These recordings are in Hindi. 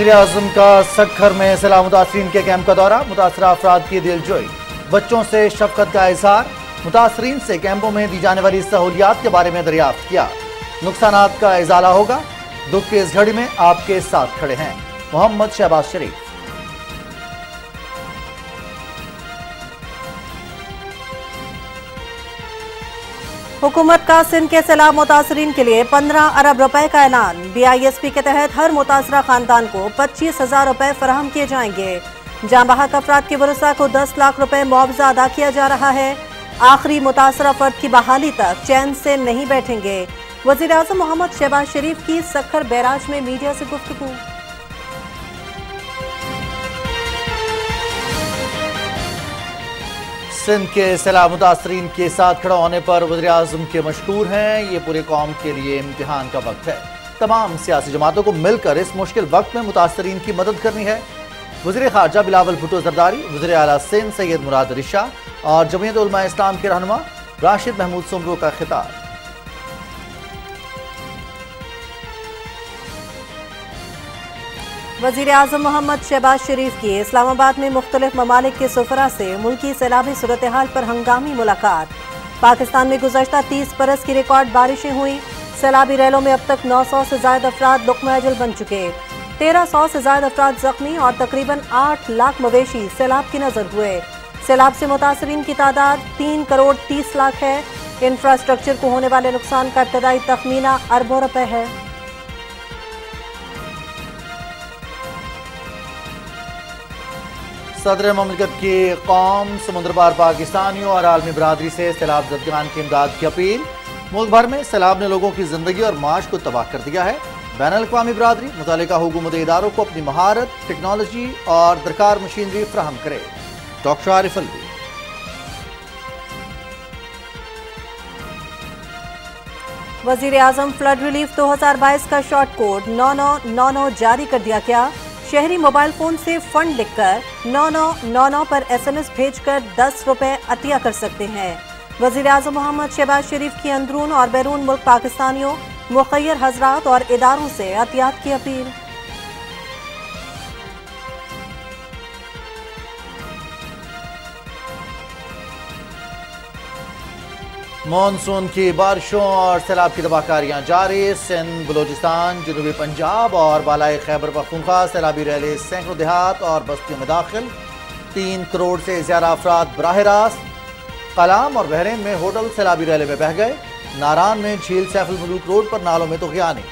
वज़ीर-ए-आज़म का सक्खर में सैलाब मुतासरीन के कैंप का दौरा, मुतासरा अफराद की दिलजोई, बच्चों से शफकत का इजहार, मुतासरीन से कैंपों में दी जाने वाली सहूलियात के बारे में दरियाफ्त किया। नुकसानात का इजाला होगा, दुख की इस घड़ी में आपके साथ खड़े हैं। मोहम्मद शहबाज शरीफ। हुकूमत का सिंध के सैलाब मुतासरीन के लिए 15 अरब रुपए का ऐलान। BISP के तहत हर मुतासरा खानदान को 25,000 रुपए फराहम किए जाएंगे। जाँ बहक अफराद के वरुसा को 10 लाख रुपए मुआवजा अदा किया जा रहा है। आखिरी मुतासरा फर्द की बहाली तक चैन से नहीं बैठेंगे। वज़ीर आज़म मोहम्मद शहबाज शरीफ की सक्खर बैराज में मीडिया से गुफ्तगू। सिंध के सैलाब मुतासरीन के साथ खड़ा होने पर वज़ीर-ए-आज़म के मशकूर हैं। ये पूरे कौम के लिए इम्तिहान का वक्त है। तमाम सियासी जमातों को मिलकर इस मुश्किल वक्त में मुतासरीन की मदद करनी है। वज़ीर ख़ारजा बिलावल भुट्टो ज़रदारी, वज़ीर आला सिंध सैयद मुराद रिशा और जमीयत उलमा इस्लाम के रहनुमा राशिद महमूद सुमरो का खिताब। वज़ीर आज़म मोहम्मद शहबाज शरीफ की इस्लामाबाद में मुख्तलिफ ममालिक के सफरा से मुल्की सैलाबी सूरत हाल पर हंगामी मुलाकात। पाकिस्तान में गुज़श्ता 30 बरस की रिकॉर्ड बारिशें हुई। सैलाबी रैलों में अब तक 900 से ज़ायद अफराद लुक़्मा अजल बन चुके, 1300 से ज़ायद अफराद जख्मी और तकरीबन 8 लाख मवेशी सैलाब की नजर हुए। सैलाब से मुतासरीन की तादाद 3 करोड़ 30 लाख है। इंफ्रास्ट्रक्चर को होने वाले नुकसान का इब्तदाई तखमीना अरबों रुपए है। सदर ममलिकत की कौम समुद्र पार पाकिस्तानियों और आलमी बरादरी से सैलाब ज़दगान की इमदाद की अपील। मुल्क भर में सैलाब ने लोगों की जिंदगी और माश को तबाह कर दिया है। बैनुल-अक़वामी बरादरी मुतल्लिका हुकूमती इदारों को अपनी महारत, टेक्नोलॉजी और दरकार मशीनरी फराहम करे। डॉक्टर आरिफ अलवी। वज़ीर आज़म फ्लड रिलीफ 2022 का शॉर्ट कोड 9999 जारी कर दिया गया। शहरी मोबाइल फोन से फंड लिखकर 9999 पर SMS भेजकर 10 रुपए अतिया कर सकते हैं। वज़ीर आज़म मोहम्मद शहबाज शरीफ की अंदरून और बैरून मुल्क पाकिस्तानियों, मुखय्यर हजरात और इदारों से अतियात की अपील। मानसून की बारिशों और सैलाब की तबाहकारियां जारी। सिंध, बलोचिस्तान, जनूबी पंजाब और बालाई खैबर पख्तूनख्वा सैलाबी रैले सैकड़ों देहात और बस्तियों में दाखिल। 3 करोड़ से ज्यादा अफराद बराह रास्त। कलाम और बहरीन में होटल सैलाबी रैले में बह गए। नारान में झील सैफुल मुलूक रोड पर नालों में तुग़यानी।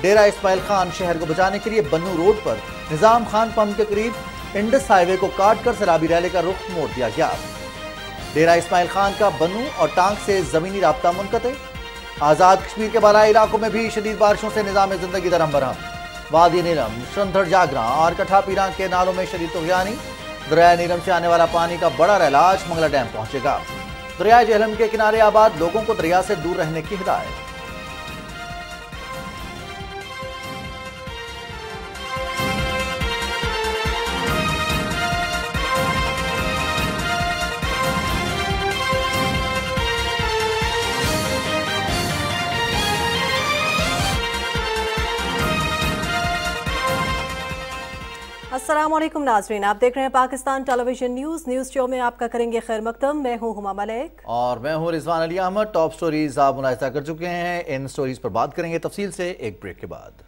डेरा इस्माइल खान शहर को बचाने के लिए बन्नू रोड पर निज़ाम खान पंप के करीब इंडस हाईवे को काट कर सैलाबी रैले का रुख मोड़ दिया गया। डेरा इस्माइल खान का बन्नू और टांग से जमीनी राब्ता मुनक़ते। आज़ाद कश्मीर के बालाई इलाकों में भी शदीद बारिशों से निज़ाम जिंदगी दरहम बरहम। वादी नीलम, श्रंधर जागरा और कठा पीरा के नालों में शदीद तुग़यानी। दरिया नीलम से आने वाला पानी का बड़ा रैलाज मंगला डैम पहुंचेगा। दरिया जेहलम के किनारे आबाद लोगों को दरिया से दूर रहने की हिदायत। अस्सलामुअलैकुम नाज़रीन, आप देख रहे हैं पाकिस्तान टेलीविजन न्यूज़ शो में आपका करेंगे खैर मकदम। मैं हूं हुमा मलिक और मैं हूं रिजवान अली अहमद। टॉप स्टोरीज आप मुलाहिजा कर चुके हैं। इन स्टोरीज पर बात करेंगे तफसील से एक ब्रेक के बाद।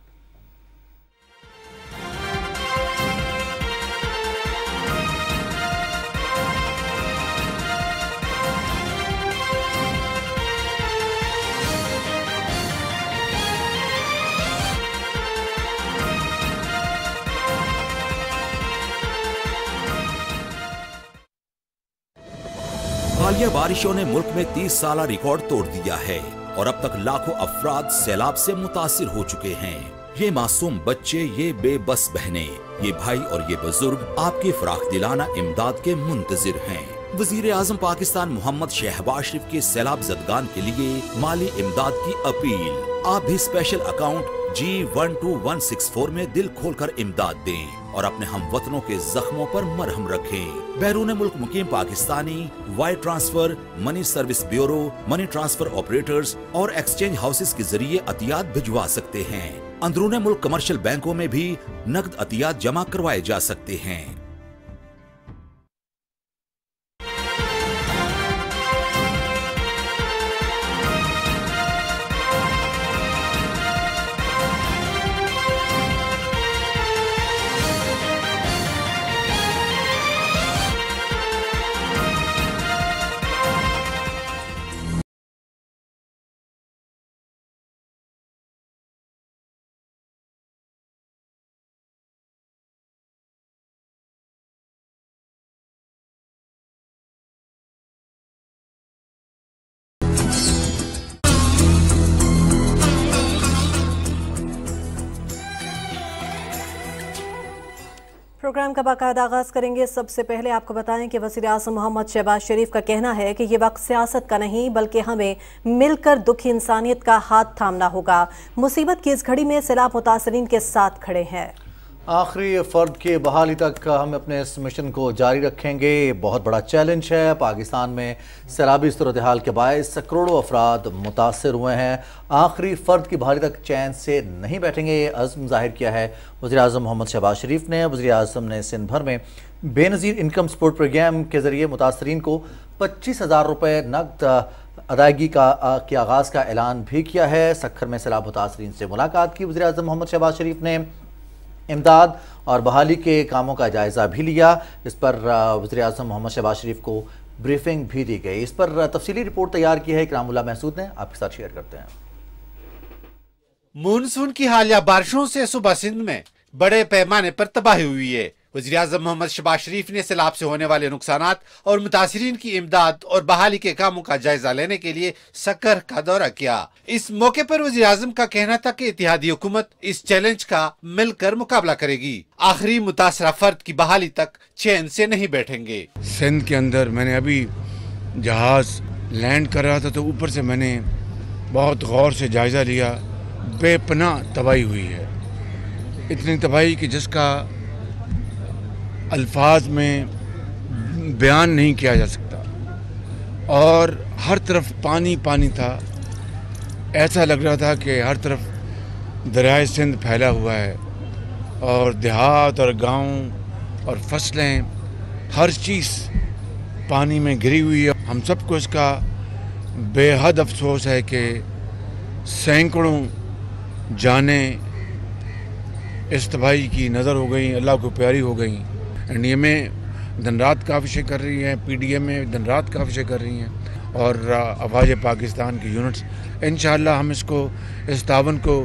हालिया बारिशों ने मुल्क में 30 साला रिकॉर्ड तोड़ दिया है और अब तक लाखों अफराद सैलाब से मुतासिर हो चुके हैं। ये मासूम बच्चे, ये बेबस बहनें, ये भाई और ये बुजुर्ग आपकी फराख दिलाना इमदाद के मुंतजिर हैं। वज़ीर आज़म पाकिस्तान मोहम्मद शहबाज शरीफ के सैलाब ज़दगान के लिए माली इमदाद की अपील। आप भी स्पेशल अकाउंट G12164 में दिल खोलकर इमदाद दें और अपने हमवतनों के जख्मों पर मरहम रखें। बैरून मुल्क मुकीम Pakistani wire transfer, money service bureau, money transfer operators और एक्सचेंज हाउसेस के जरिए अतियात भिजवा सकते हैं। अंदरूने मुल्क कमर्शियल बैंकों में भी नकद अतियात जमा करवाए जा सकते हैं। प्रोग्राम का बाकायदा आगाज करेंगे। सबसे पहले आपको बताएं कि वज़ीर आज़म मोहम्मद शहबाज शरीफ का कहना है कि ये वक्त सियासत का नहीं बल्कि हमें मिलकर दुखी इंसानियत का हाथ थामना होगा। मुसीबत की इस घड़ी में सैलाब मुतासरीन के साथ खड़े हैं। आखिरी फ़र्द की बहाली तक हम अपने इस मिशन को जारी रखेंगे। बहुत बड़ा चैलेंज है। पाकिस्तान में सैलाबी सूरत हाल के बायस करोड़ों अफराद मुतासर हुए हैं। आखिरी फ़र्द की बहाली तक चैन से नहीं बैठेंगे, ये अज़्म ज़ाहिर किया है वज़ीर आज़म मोहम्मद शहबाज शरीफ ने। वज़ीर आज़म ने सिंध भर में बेनज़ीर इनकम सपोर्ट प्रोग्राम के ज़रिए मुतासरीन को 25,000 रुपये नकद अदायगी के आगाज़ का ऐलान भी किया है। सक्खर में सैलाब मुतासरीन से मुलाकात की वज़ीर आज़म मोहम्मद शहबाज शरीफ ने। इमदाद और बहाली के कामों का जायज़ा भी लिया। इस पर वज़ीर आज़म मोहम्मद शहबाज शरीफ को ब्रीफिंग भी दी गई। इस पर तफसीली रिपोर्ट तैयार की है इकरामुल्लाह महसूद ने, आपके साथ शेयर करते हैं। मानसून की हालिया बारिशों से सुबह सिंध में बड़े पैमाने पर तबाही हुई है। वज़ीर आज़म मोहम्मद शहबाज शरीफ ने सैलाब से होने वाले नुकसानात और मुतासिरीन की इमदाद और बहाली के कामों का जायजा लेने के लिए सक्कर का दौरा किया। इस मौके पर वज़ीर आज़म का कहना था कि इत्तेहादी हुकूमत इस चैलेंज का मिलकर मुकाबला करेगी। आखिरी मुतासरा फर्द की बहाली तक चैन से नहीं बैठेंगे। सिंध के अंदर मैंने अभी जहाज लैंड कर रहा था तो ऊपर से मैंने बहुत गौर से जायजा लिया। बेपनाह तबाही हुई है, इतनी तबाही कि जिसका अल्फाज में बयान नहीं किया जा सकता। और हर तरफ पानी पानी था, ऐसा लग रहा था कि हर तरफ दरियाए सिंध फैला हुआ है और देहात और गांव और फसलें, हर चीज़ पानी में गिरी हुई है। हम सबको इसका बेहद अफसोस है कि सैकड़ों जाने इस तबाही की नज़र हो गई, अल्लाह को प्यारी हो गई। एनडीए में दिन रात काविशें कर रही हैं, पीडीएम में दिन रात काविशें कर रही हैं और अफवाज पाकिस्तान की यूनिट्स। इंशाअल्लाह हम इस तावन को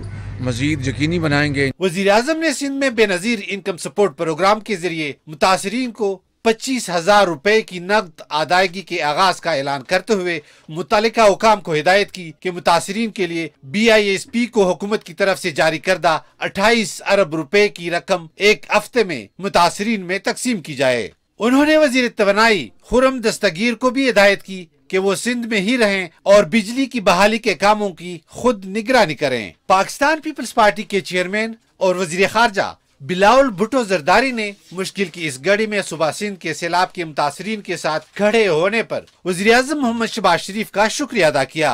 मजीद यकीनी बनाएंगे। वज़ीर आज़म ने सिंध में बेनज़ीर इनकम सपोर्ट प्रोग्राम के जरिए मुतासरीन को 25,000 रुपए की नकद अदायगी के आगाज का ऐलान करते हुए मुतालिका हुकाम को हिदायत की कि मुतासरीन के लिए BISP को हुकूमत की तरफ से जारी करदा 28 अरब रुपए की रकम एक हफ्ते में मुतासरीन में तकसीम की जाए। उन्होंने वजीर तवानाई खुर्रम दस्तगीर को भी हिदायत की कि वो सिंध में ही रहें और बिजली की बहाली के कामों की खुद निगरानी करें। पाकिस्तान पीपल्स पार्टी के चेयरमैन और वजीर खारजा बिलावल भुट्टो जरदारी ने मुश्किल की इस घड़ी में सुबह सिंध के सैलाब के मुतासरीन के साथ खड़े होने पर वज़ीर आज़म मोहम्मद शहबाज शरीफ का शुक्रिया अदा किया।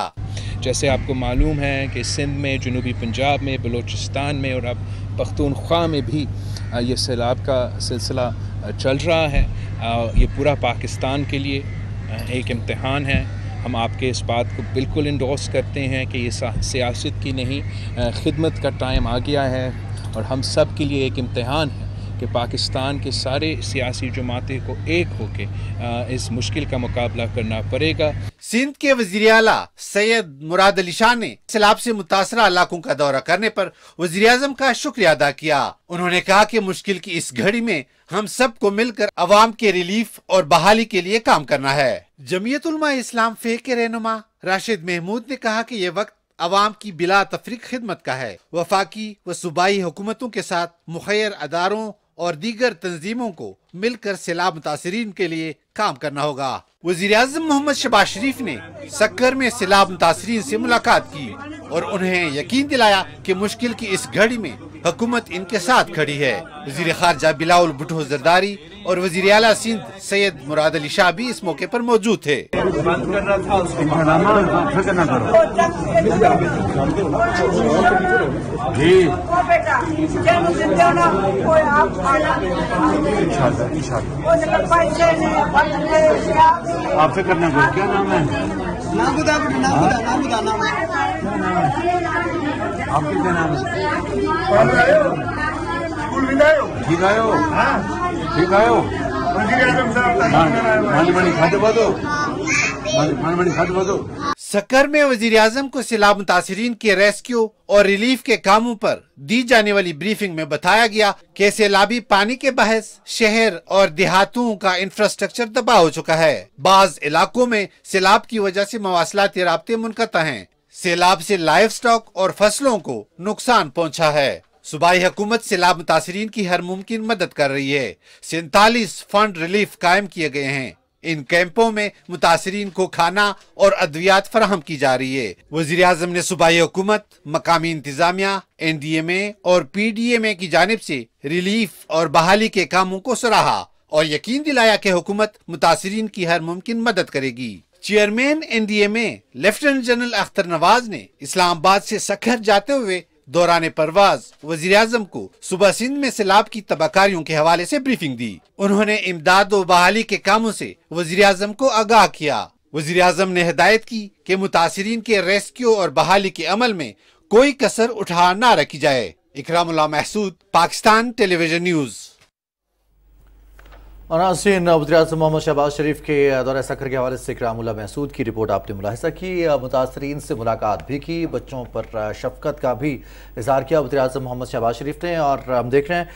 जैसे आपको मालूम है कि सिंध में, जनूबी पंजाब में, बलूचिस्तान में और अब पख्तूनख्वा में भी ये सैलाब का सिलसिला चल रहा है। ये पूरा पाकिस्तान के लिए एक इम्तिहान है। हम आपके इस बात को बिल्कुल इंडोर्स करते हैं कि ये सियासत की नहीं, खिदमत का टाइम आ गया है और हम सब के लिए एक इम्तिहान है कि पाकिस्तान के सारे सियासी जमातें को एक होके इस मुश्किल का मुकाबला करना पड़ेगा। सिंध के वज़ीर आला सैयद मुराद अली शाह ने सैलाब से मुतासरा इलाकों का दौरा करने पर वज़ीर आज़म का शुक्रिया अदा किया। उन्होंने कहा कि मुश्किल की इस घड़ी में हम सबको मिलकर अवाम के रिलीफ और बहाली के लिए काम करना है। जमीयत उलमा इस्लाम फे के रहनुमा राशिद महमूद ने कहा कि ये वक्त अवाम की बिला तफरीक खिदमत का है। वफाकी व सूबाई हुकूमतों के साथ मुखैर अदारों और दीगर तंजीमों को मिलकर सैलाब मुतासरीन के लिए काम करना होगा। वज़ीर आज़म मोहम्मद शहबाज शरीफ ने सक्कर में सैलाब मुतासरीन से मुलाकात की। और उन्हें यकीन दिलाया कि मुश्किल की इस घड़ी में हुकूमत इनके साथ खड़ी है। वजीर खारजा बिलावल भुट्टो जरदारी और वजीर आला सिंध सैयद मुराद अली शाह भी इस मौके पर मौजूद थे। आपसे करना क्या नाम है? आपके क्या नाम है? ठीक आयो, ठीक आयो। सक्कर में वजीर आजम को सैलाब मुतासिरीन के रेस्क्यू और रिलीफ के कामों पर दी जाने वाली ब्रीफिंग में बताया गया कि सैलाबी पानी के बहस शहर और देहातों का इंफ्रास्ट्रक्चर तबाह हो चुका है। बाज इलाकों में सैलाब की वजह से मवासलाती राब्ते मुनक़ता हैं। सैलाब से लाइव स्टॉक और फसलों को नुकसान पहुंचा है। सूबाई हुकूमत सैलाब मुतासिरीन की हर मुमकिन मदद कर रही है। 47 फंड रिलीफ कायम किए गए हैं। इन कैंपों में मुतासिरीन को खाना और अद्वियात फराहम की जा रही है। वजीर आजम ने सूबाई हुकूमत, मकामी इंतजामिया, NDMA और PDMA की जानिब से रिलीफ और बहाली के कामों को सराहा और यकीन दिलाया कि हुकूमत मुतासिरीन की हर मुमकिन मदद करेगी। Chairman NDMA lieutenant general Akhtar Nawaz ने इस्लामाबाद से सक्खर जाते हुए दौरान परवाज वजीर आजम को सुबह सिंध में सैलाब की तबाहकारियों के हवाले से ब्रीफिंग दी। उन्होंने इमदाद और बहाली के कामों से वजीर आजम को आगाह किया। वजीर आजम ने हिदायत की कि मुतासिरीन के रेस्क्यू और बहाली के अमल में कोई कसर उठा न रखी जाए। Ikramullah Mehsud, Pakistan television news. और नाज़रीन, वज़ीर आज़म मोहम्मद शहबाज शरीफ के दौरे सक्खर के हवाले से इकरामुल्लाह महसूद की रिपोर्ट आपने मुलाहिज़ा की। मुतासरीन से मुलाकात भी की, बच्चों पर शफ़क़त का भी इज़हार किया वज़ीर आज़म मोहम्मद शहबाज शरीफ ने। और हम देख रहे हैं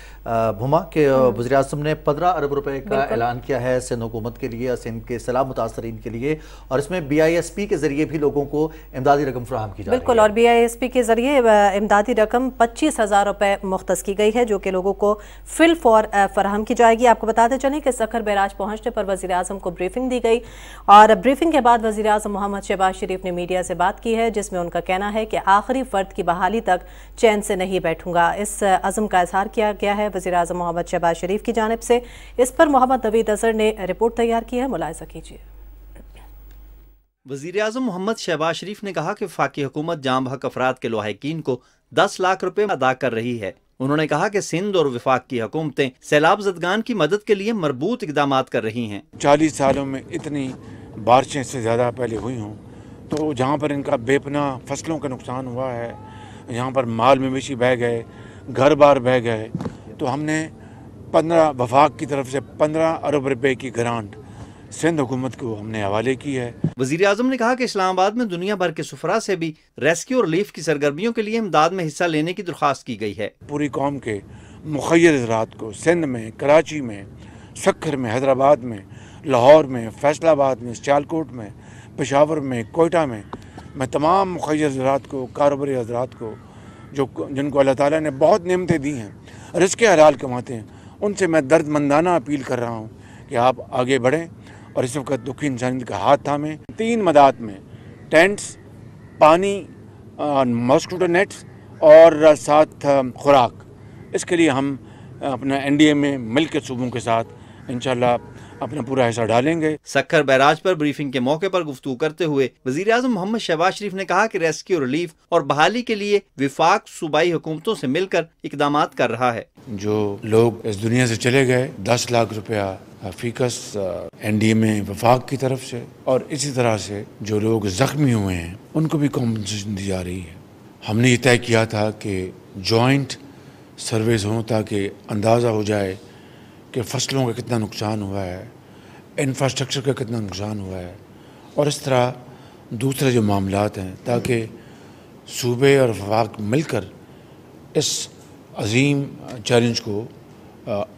भुमा के वज़ीर आज़म ने 15 अरब रुपए का ऐलान किया है सिंध हुकूमत के लिए, सिंध के सैलाब मुतासरीन के लिए, और इसमें BISP के ज़रिए भी लोगों को इमदादी रकम फराहम की जा रही है। बिल्कुल, और BISP के ज़रिए इमदादी रकम 25,000 रुपये मुख्तस की गई है, जो कि लोगों को फिल फॉर फराहम की जाएगी। आपको बताते चलें कि सक्खर बैराज पहुंचने पर वज़ीर आज़म को ब्रीफिंग दी गई और ब्रीफिंग के बाद वज़ीर आज़म मोहम्मद शहबाज शरीफ ने मीडिया से बात की है, जिसमें उनका कहना है कि आखिरी फ़र्द की बहाली तक चैन से नहीं बैठूंगा। इस अज़म का इज़हार किया गया है वज़ीर आज़म मोहम्मद शहबाज शरीफ की जानिब से। इस पर मोहम्मद नवीद अज़हर ने रिपोर्ट तैयार की है, मुलाहिज़ा कीजिए। वज़ीर आज़म मोहम्मद शहबाज शरीफ ने कहा कि वफाकी हुकूमत जाम हक अफराद के लवाहिकीन को 10 लाख रुपए अदा कर रही है। उन्होंने कहा कि सिंध और वफाक की हुकूमतें सैलाब ज़दगान की मदद के लिए मरबूत इक़दामात कर रही हैं। 40 सालों में इतनी बारिशें से ज़्यादा पहले हुई हों, तो जहाँ पर इनका बेपनाह फसलों का नुकसान हुआ है, यहाँ पर माल मवेशी बह गए, घर बार बह गए, तो हमने 15 वफाक की तरफ से 15 अरब रुपए की ग्रांट सिंध हुकूमत को हमने हवाले की है। वज़ीर आज़म ने कहा कि इस्लामाबाद में दुनिया भर के सुफरा से भी रेस्क्यू और रिलीफ की सरगर्मियों के लिए इमदाद में हिस्सा लेने की दरख्वास्त की गई है। पूरी कौम के मुखय्यर ज़रात को सिंध में, कराची में, सक्खर में, हैदराबाद में, लाहौर में, फैसलाबाद में, सियालकोट में, पेशावर में, कोयटा में, मैं तमाम मुखय्यर ज़रात को, कारोबारी हज़रात को, जिनको अल्लाह ताला ने बहुत नेमतें दी हैं, रिज़्क़ हलाल कमाते हैं, उनसे मैं दर्दमंदाना अपील कर रहा हूँ कि आप आगे बढ़ें और इस वक्त दुखी इंसानियत का हाथ थामें। 3 मदाद में टेंट्स, पानी, मॉस्किटो नेट्स और साथ खुराक, इसके लिए हम अपना NDMA मिल के सूबों के साथ इंशाल्लाह अपना पूरा हिस्सा डालेंगे। सक्खर बैराज पर ब्रीफिंग के मौके पर गुफ्तगू करते हुए वज़ीर आज़म मोहम्मद शहबाज शरीफ ने कहा कि रेस्क्यू, रिलीफ और बहाली के लिए विफाक सूबाई हुकूमतों से मिलकर इक़दामात कर रहा है। जो लोग इस दुनिया से चले गए, 10 लाख रुपया फीकस NDMA वफाक की तरफ से, और इसी तरह से जो लोग ज़ख्मी हुए हैं उनको भी कॉम्पनसेशन दी जा रही है। हमने ये तय किया था कि जॉइंट सर्वेस हों ताकि अंदाज़ा हो जाए कि फसलों का कितना नुकसान हुआ है, इंफ्रास्ट्रक्चर का कितना नुकसान हुआ है, और इस तरह दूसरे जो मामलात हैं, ताकि सूबे और वफाक मिलकर इस अजीम चैलेंज को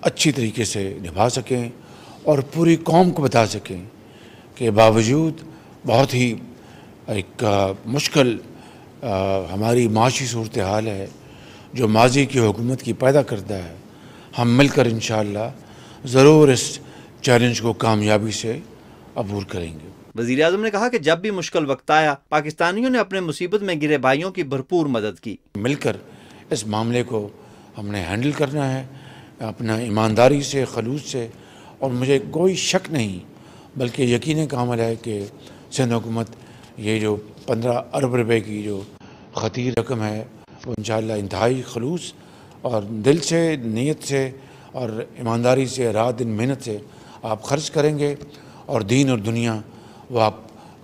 अच्छी तरीके से निभा सकें और पूरी कौम को बता सकें कि बावजूद बहुत ही एक मुश्किल हमारी माशी सूरत हाल है जो माजी की हुकूमत की पैदा करता है, हम मिलकर इंशाअल्लाह ज़रूर इस चैलेंज को कामयाबी से अबूर करेंगे। वज़ीर आज़म ने कहा कि जब भी मुश्किल वक्त आया, पाकिस्तानियों ने अपने मुसीबत में गिरे भाइयों की भरपूर मदद की। मिलकर इस मामले को हमने हैंडल करना है अपना ईमानदारी से, खलूस से, और मुझे कोई शक नहीं बल्कि यकीन कामिल है कि सिंध हुकूमत ये जो 15 अरब रुपए की जो ख़तीर रकम है वो इंशाअल्लाह इंतहाई खलूस और दिल से, नीयत से और ईमानदारी से, रात दिन मेहनत से आप खर्च करेंगे और दीन और दुनिया वो आप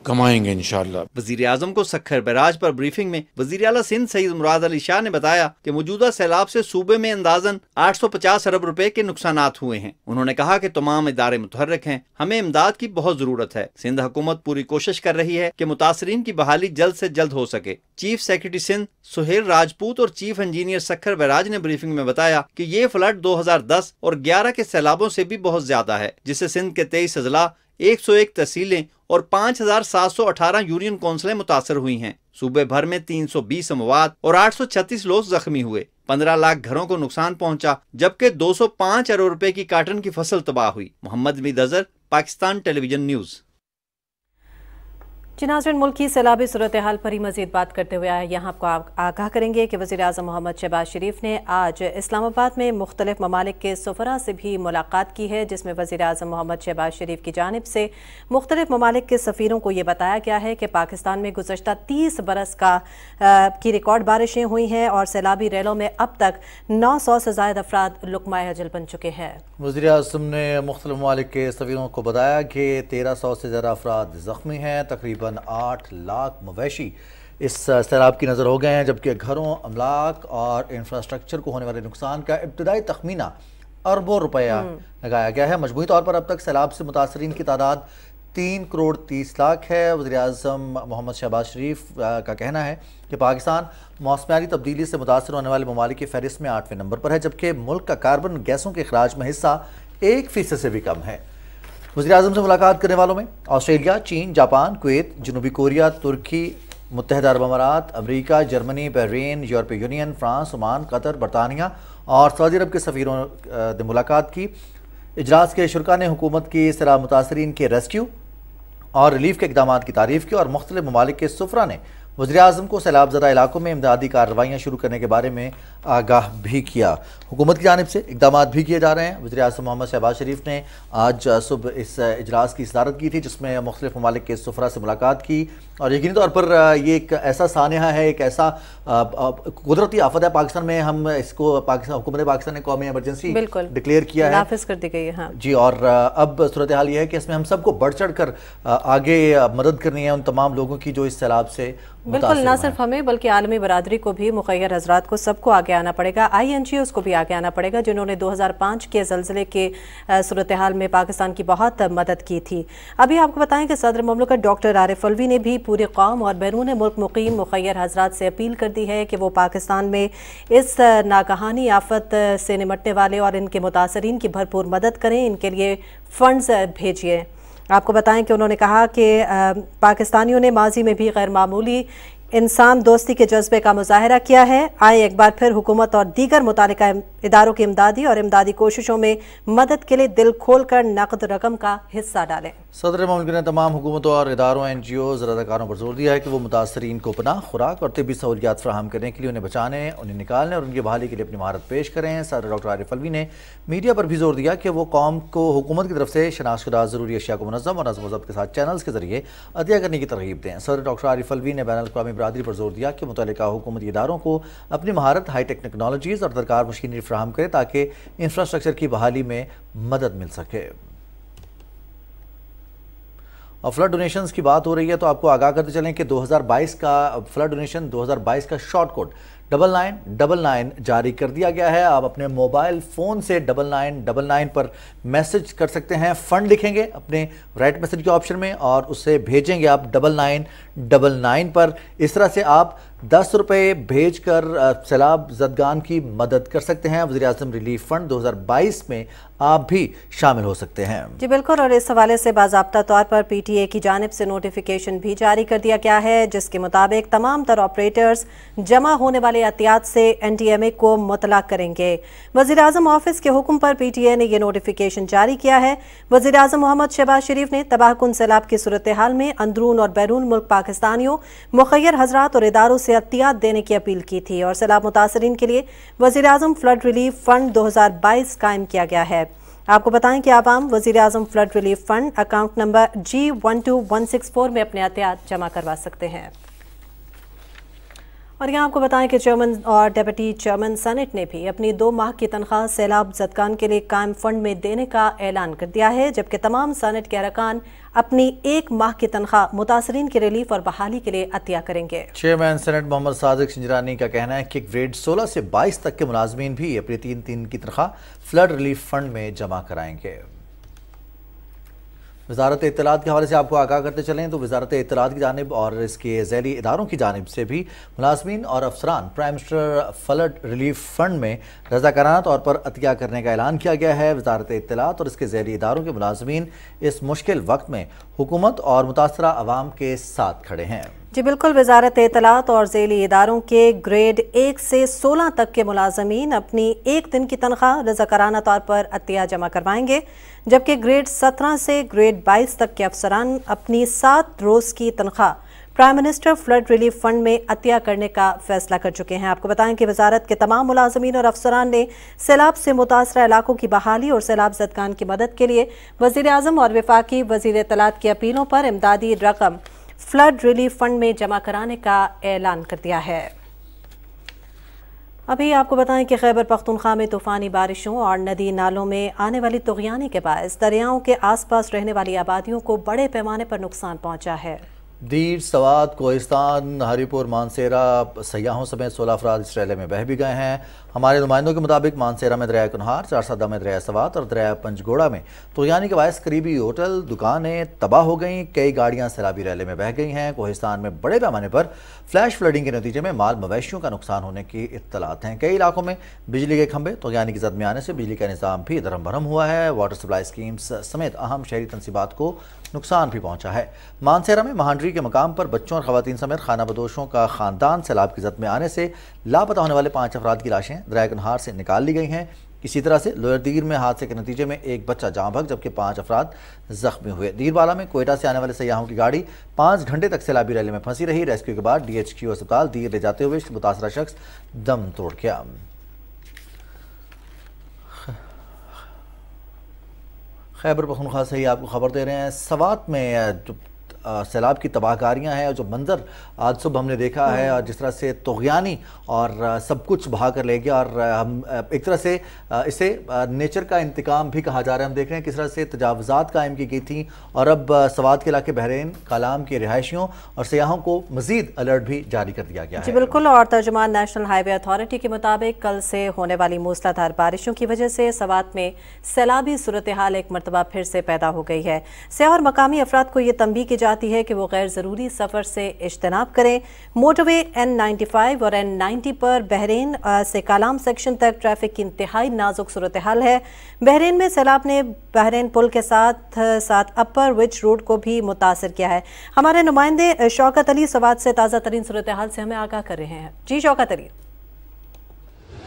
कमाएंगे इंशाअल्लाह। वज़ीर आज़म को सक्खर बैराज पर ब्रीफिंग में वज़ीर आला सिंध सईद मुराद अली शाह ने बताया कि मौजूदा सैलाब से सूबे में अंदाजन 850 अरब रुपए के नुकसानात हुए हैं। उन्होंने कहा कि तमाम इदारे मुतहर्रिक हैं, हमें इमदाद की बहुत जरूरत है। सिंध हुकूमत पूरी कोशिश कर रही है कि मुतासरीन की बहाली जल्द से जल्द हो सके। चीफ सेक्रेटरी सिंध सुहेल राजपूत और चीफ इंजीनियर सक्खर बैराज ने ब्रीफिंग में बताया कि ये फ्लड 2010 और 11 के सैलाबों से भी बहुत ज्यादा है, जिससे सिंध के 23 अजला, 101 तहसीलें और 5718 यूनियन कौंसलें मुतासर हुई हैं। सूबे भर में 320 अमवात और 836 लोग जख्मी हुए। 15 लाख घरों को नुकसान पहुंचा, जबकि 205 अरब रुपए की काटन की फसल तबाह हुई। Mohammad Hamid Azhar, Pakistan television news. नाज़रीन, मुल्क की सैलाबी सूरत हाल पर ही मजीद बात करते हुए यहाँ आपको आगाह करेंगे कि वज़ीर आज़म मोहम्मद शहबाज शरीफ ने आज इस्लामाबाद में मुख्तलिफ ममालिक के सफ़रा से भी मुलाकात की है, जिसमें वज़ीर आज़म मोहम्मद शहबाज शरीफ की जानिब से मुख्तलिफ ममालिक के सफ़ीरों को ये बताया गया है कि पाकिस्तान में गुज़श्ता 30 बरस की रिकॉर्ड बारिशें हुई हैं और सैलाबी रेलों में अब तक 900 से ज़ायद अफराद लुक़मा अजल बन चुके हैं। वज़ीर आज़म ने मुख्तलिफ ममालिक के सफ़ीरों को बताया कि 1300 से ज़्यादा अफराद ज़ख्मी हैं, तकरीबन 8 लाख मवेशी इस सैलाब की नज़र हो गए हैं, जबकि घरों, अमलाक और इंफ्रास्ट्रक्चर को होने वाले नुकसान का इब्तदाई तखमीना अरबों रुपया लगाया गया है। मजमूई तौर पर अब तक सैलाब से मुतासरीन की तादाद 3 करोड़ 30 लाख है। वज़ीर आज़म मोहम्मद शहबाज शरीफ का कहना है कि पाकिस्तान मौसमियाती तब्दीली से मुतासर होने वाले ममालिक की फहरिस्त में 8वें नंबर पर है, जबकि मुल्क का कार्बन गैसों के अखराज में हिस्सा 1% से भी कम है। वज़ीर आज़म से मुलाकात करने वालों में ऑस्ट्रेलिया, चीन, जापान, कुवैत, जनूबी कोरिया, तुर्की, मुत्तहिदा अरब अमारात, अमरीका, जर्मनी, बहरीन, यूरोपीय यूनियन, फ्रांस, ओमान, कतर, बरतानिया और सऊदी अरब के सफ़ीरों ने मुलाकात की। इजलास के शुरा ने हुकूमत की सैलाब मुतासरीन के रेस्क्यू और रिलीफ के इक़दाम की तारीफ़ की और मुख्तलिफ ममालिक के सुफरा ने वज़ीर आज़म को सैलाबज़दा इलाकों में इमदादी कार्रवाइयाँ शुरू करने के बारे में आगाह भी किया। हुकूमत की जानिब से इक़दाम भी किए जा रहे हैं। वज़ीर आज़म मोहम्मद शहबाज शरीफ ने आज सुबह इस इजलास की सदारत की थी, जिसमें मुख्तलिफ ममालिक के सुफरा से मुलाकात की और यकीनी तौर पर ये एक ऐसा सानिया है, एक ऐसा कुदरती आफत है पाकिस्तान में। हम इसको हुकूमत पाकिस्तान ने कौमी एमरजेंसी डिक्लेयर किया है, नाफिज कर दी गई है। हाँ जी, और अब सूरत हाल ये है कि इसमें हम सबको बढ़ चढ़ कर आगे मदद करनी है उन तमाम लोगों की जो इस सैलाब से बिल्कुल, ना सिर्फ हमें बल्कि आलमी बरादरी को भी, मुखैर हजरात को, सबको आगे आना पड़ेगा। INGOs को भी आगे आना पड़ेगा, जिन्होंने 2005 के ज़लज़ले के सूरत हाल में पाकिस्तान की बहुत मदद की थी। अभी आपको बताएं कि सदर मुमलिकत डॉक्टर आरिफ अलवी ने भी पूरी कौम और बैरून मुल्क मुकीम मुखैर हजरात से अपील कर दी है कि वो पाकिस्तान में इस नागहानी आफत से निमटने वाले और इनके मुतासरीन की भरपूर मदद करें, इनके लिए फ़ंड्स भेजिए। आपको बताएं कि उन्होंने कहा कि पाकिस्तानियों ने माजी में भी गैर मामूली इंसान दोस्ती के जज्बे का मुजाहरा किया है। आए एक बार फिर हुकूमत और दीगर मुतालिका इदारों की इमदादी और इमदादी कोशिशों में मदद के लिए दिल खोल कर नकद रकम का हिस्सा डालें। सदर मुल्क ने तमाम हुकूमतों और इदारों, NGOs, रज़ाकारों पर जोर दिया है कि वो मुतासरीन को पनाह, खुराक और तिब्बी सहूलियात फराहम करने के लिए उन्हें बचाने, उन्हें निकालने और उनकी बहाली के लिए अपनी महारत पेश करें। सदर डॉक्टर आरिफ अलवी ने मीडिया पर भी जोर दिया कि वो कौम को हुकूमत की तरफ से शनाख्तशुदा ज़रूरी अशिया को मुनज़्ज़म और नज़्म व ज़ब्त के साथ चैनल्स के जरिए अदिया करने की तरगीब दें। सदर डॉक्टर आरिफ अलवी ने बैनुल-अक़वामी बरादरी पर जोर दिया कि मुतल्लिका हुकूमती इदारों को अपनी महारत, हाईटेक टेक्नोलॉजीज़ और दरकार मशीनरी फराहम करें ताकि इंफ्रास्ट्रक्चर की बहाली में मदद मिल सके। और फ्लड डोनेशंस की बात हो रही है तो आपको आगाह करते चलें कि 2022 का फ्लड डोनेशन 2022 का शॉर्ट कोड 9999 जारी कर दिया गया है। आप अपने मोबाइल फ़ोन से 9999 पर मैसेज कर सकते हैं। फ़ंड लिखेंगे अपने राइट मैसेज के ऑप्शन में और उसे भेजेंगे आप 9999 पर। इस तरह से आप 10 रुपये भेज कर सैलाब ज़दगान की मदद कर सकते हैं। वज़ीर-ए-आज़म रिलीफ फंड 2022 में आप भी शामिल हो सकते हैं। जी बिल्कुल, और इस हवाले से बाज़ाब्ता तौर पर PTA की जानिब से नोटिफिकेशन भी जारी कर दिया गया है, जिसके मुताबिक तमाम तर ऑपरेटर्स जमा होने वाले एहतियात से NDMA को मुतला करेंगे। वज़ीर-ए-आज़म ऑफिस के हुक्म पर PTA ने यह नोटिफिकेशन जारी किया है। वज़ीर-ए-आज़म मोहम्मद शहबाज शरीफ ने तबाहकुन सैलाब की सूरत हाल में अंदरून और बैरून मुल्क पाकिस्तानियों, मुखय्यर हजरात और इदारों से एहतियात देने की अपील की थी और सैलाब मुतासरीन के लिए वज़ीर-ए-आज़म फ्लड रिलीफ फंड 2022 कायम किया गया है। आपको बताएं कि आवाम वज़ीर-ए-आज़म flood relief fund account number G12164 में अपने एहतियात जमा करवा सकते हैं। और यहाँ आपको बताएं कि चेयरमैन और डेप्यूटी चेयरमैन सेनेट ने भी अपनी 2 माह की तनख्वाह सैलाब ज़दगान के लिए कायम फंड में देने का ऐलान कर दिया है, जबकि तमाम सेनेट के अरकान अपनी 1 माह की तनख्वाह मुतासरीन की रिलीफ और बहाली के लिए अतिया करेंगे। चेयरमैन सेनेट मोहम्मद सादिक शिंजरानी का कहना है कि ग्रेड 16 से 22 तक के मुलाजमीन भी अपनी 3 की तनख्वाह फ्लड रिलीफ फंड में जमा कराएंगे। वज़ारत इत्तलात के हवाले से आपको आगाह करते चलें तो वज़ारत इत्तलात की जानिब और इसके ज़ैली इदारों की जानिब से भी मुलाजमीन और अफसरान prime minister flood relief fund में रज़ाकाराना तौर पर अतिया करने का ऐलान किया गया है। वज़ारत इत्तलात और इसके ज़ैली इदारों के मुलाजमीन इस मुश्किल वक्त में हुकूमत और मुतासरा अवाम के साथ खड़े हैं। जी बिल्कुल, वज़ारत इत्तलात और ज़ैली इदारों के ग्रेड 1 से 16 तक के मुलाजमीन अपनी 1 दिन की तनख्वाह रज़ाकाराना तौर पर अतिया जमा करवाएंगे, जबकि ग्रेड 17 से ग्रेड 22 तक के अफसरान अपनी 7 रोज़ की तनख्वाह prime minister flood relief fund में अतिया करने का फैसला कर चुके हैं। आपको बताएं कि वजारत के तमाम मुलाजमीन और अफसरान ने सैलाब से मुतासरा इलाकों की बहाली और सैलाब ज़दगान की मदद के लिए वज़ीर-ए-आज़म और वफाकी वज़ीर इत्तलात की अपीलों पर इमदादी रकम फ्लड रिलीफ फंड में जमा कराने का ऐलान कर दिया है। अभी आपको बताएं कि खैबर पख्तूनख्वा में तूफ़ानी बारिशों और नदी नालों में आने वाली तुग़यानी के बायस दरियाओं के आसपास रहने वाली आबादियों को बड़े पैमाने पर नुकसान पहुंचा है। दीर, सवात, कोहिस्तान, हरीपुर, मानसेरा सयाहों समेत 16 अफराद इस रैले में बह भी गए हैं। हमारे नुमाइंदों के मुताबिक मानसेरा में दरिया कुनहार, चारसादा में दरिया सवात और दरिया पंचगोड़ा में तुग़यानी के बायस करीबी होटल दुकानें तबाह हो गईं। कई गाड़ियां सैलाबी रैले में बह गई हैं। कोहिस्तान में बड़े पैमाने पर फ्लैश फ्लडिंग के नतीजे में माल मवेशियों का नुकसान होने की इत्तलात हैं। कई इलाकों में बिजली के खंभे तुग़यानी की जद में आने से बिजली का निज़ाम भी दरम भरम हुआ है। वाटर सप्लाई स्कीम्स समेत अहम शहरी तनसीबात को नुकसान भी पहुंचा है। मानसेरा में महांडरी के मकाम पर बच्चों और खवातीन समेत खाना बदोशों का खानदान सैलाब की जद में आने से लापता होने वाले 5 अफराद की लाशें दरिया कुनहार से निकाल ली गई हैं। इसी तरह से लोअर दीर में हादसे के नतीजे में एक बच्चा जाँ भग जबकि 5 अफराद जख्मी हुए। दीरबाला में कोयटा से आने वाले सयाहों की गाड़ी 5 घंटे तक सैलाबी रैली में फंसी रही। रेस्क्यू के बाद DHQ अस्पताल दीर ले जाते हुए मुतासरा शख्स दम तोड़ गया। खैबर पख्तूनख्वा से ही आपको खबर दे रहे हैं, सवात में जो सैलाब की तबाहकारियाँ हैं, जो मंजर आज सुबह हमने देखा है और जिस तरह से तुग़यानी और सब कुछ बहा कर ले गया और हम एक तरह से इसे नेचर का इंतकाम भी कहा जा रहा है। हम देख रहे हैं किस तरह से तजावुज़ात कायम की गई थी और अब सवात के इलाके बहरीन कालाम के रिहायशियों और सयाहों को मज़ीद अलर्ट भी जारी कर दिया गया है। जी बिल्कुल, और तर्जुमान नेशनल हाईवे अथॉरिटी के मुताबिक कल से होने वाली मूसलाधार बारिशों की वजह से सवात में सैलाबी सूरत हाल एक मरतबा फिर से पैदा हो गई है। सयाह और मकामी अफराद को ये तंबीह की जाती है कि वो गैर ज़रूरी सफ़र से इज्तनाब करें। मोटरवे N95 और N90 पर बहरीन से कालाम सेक्शन तक ट्रैफिक की इंतहाई नाजुक सूरत हाल है। बहरीन में सैलाब ने बहरीन पुल के साथ साथ अपर विच रोड को भी मुतासर किया है। हमारे नुमाइंदे शौकत अली सवात से ताज़ा तरीन सूरत हाल से हमें आगाह कर रहे हैं। जी शौकत अली।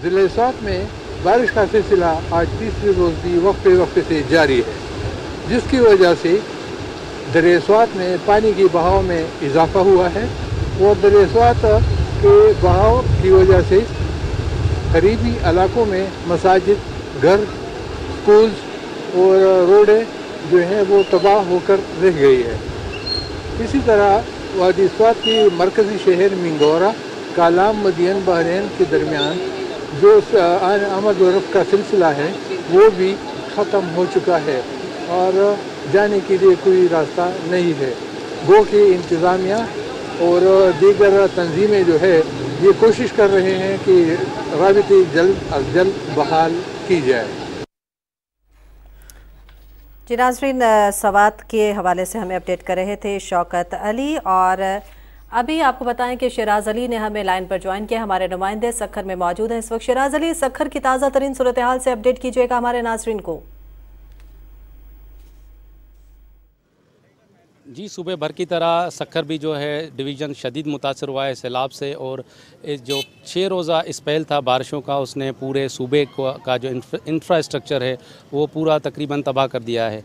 ज़िले सात में बारिश का सिलसिला आज तीसरे रोज़ भी वक्फे से जारी है, जिसकी वजह से दरिया स्वात में पानी की बहाव में इजाफा हुआ है और दरिया स्वात के बहाव की वजह से करीबी इलाकों में मसाजिद, घर, स्कूल्स और रोडें जो हैं वो तबाह होकर रह गई है। इसी तरह वादी स्वात की मरकज़ी शहर मिंगोरा कालाम मदियन बहरीन के दरमियान जो आमद व रफ्त का सिलसिला है वो भी ख़त्म हो चुका है और जाने के लिए कोई रास्ता नहीं है। गो की इंतज़ामिया और दीगर तंजीमें जो है ये कोशिश कर रहे हैं कि राबिते जल्द अज जल्द बहाल की जाए। जी नाज़रीन, सवात के हवाले से हमें अपडेट कर रहे थे शौकत अली। और अभी आपको बताएं कि शराज अली ने हमें लाइन पर ज्वाइन किया, हमारे नुमाइंदे सखर में मौजूद हैं इस वक्त। शराज अली, सखर की ताज़ा तरीन सूरत हाल से अपडेट कीजिएगा हमारे नाज़रीन को। जी, सुबह भर की तरह सखर भी जो है डिवीज़न शदीद मुतासर हुआ है सैलाब से, और जो 6 रोज़ा स्पेल था बारिशों का उसने पूरे सूबे का जो इंफ्रास्ट्रक्चर है वो पूरा तकरीबन तबाह कर दिया है।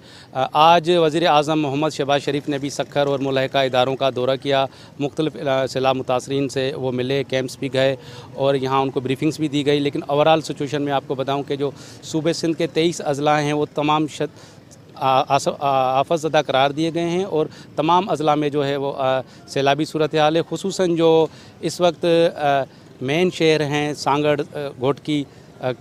आज वज़ीर आज़म मोहम्मद शहबाज शरीफ ने भी सखर और मुलहका इदारों का दौरा किया, मुख्तलिफ सैलाब मुतासरीन से वो मिले, कैंप्स भी गए और यहाँ उनको ब्रीफिंग्स भी दी गई। लेकिन ओवरऑल सिचुएशन में आपको बताऊँ कि जो सूबे सिंध के 23 अजला हैं वो तमाम आफत ज़दा करार दिए गए हैं और तमाम अजला में जो है वो सैलाबी सूरत हाल है। खुसूसन जो इस वक्त मेन शहर हैं सांगड़, घोटकी,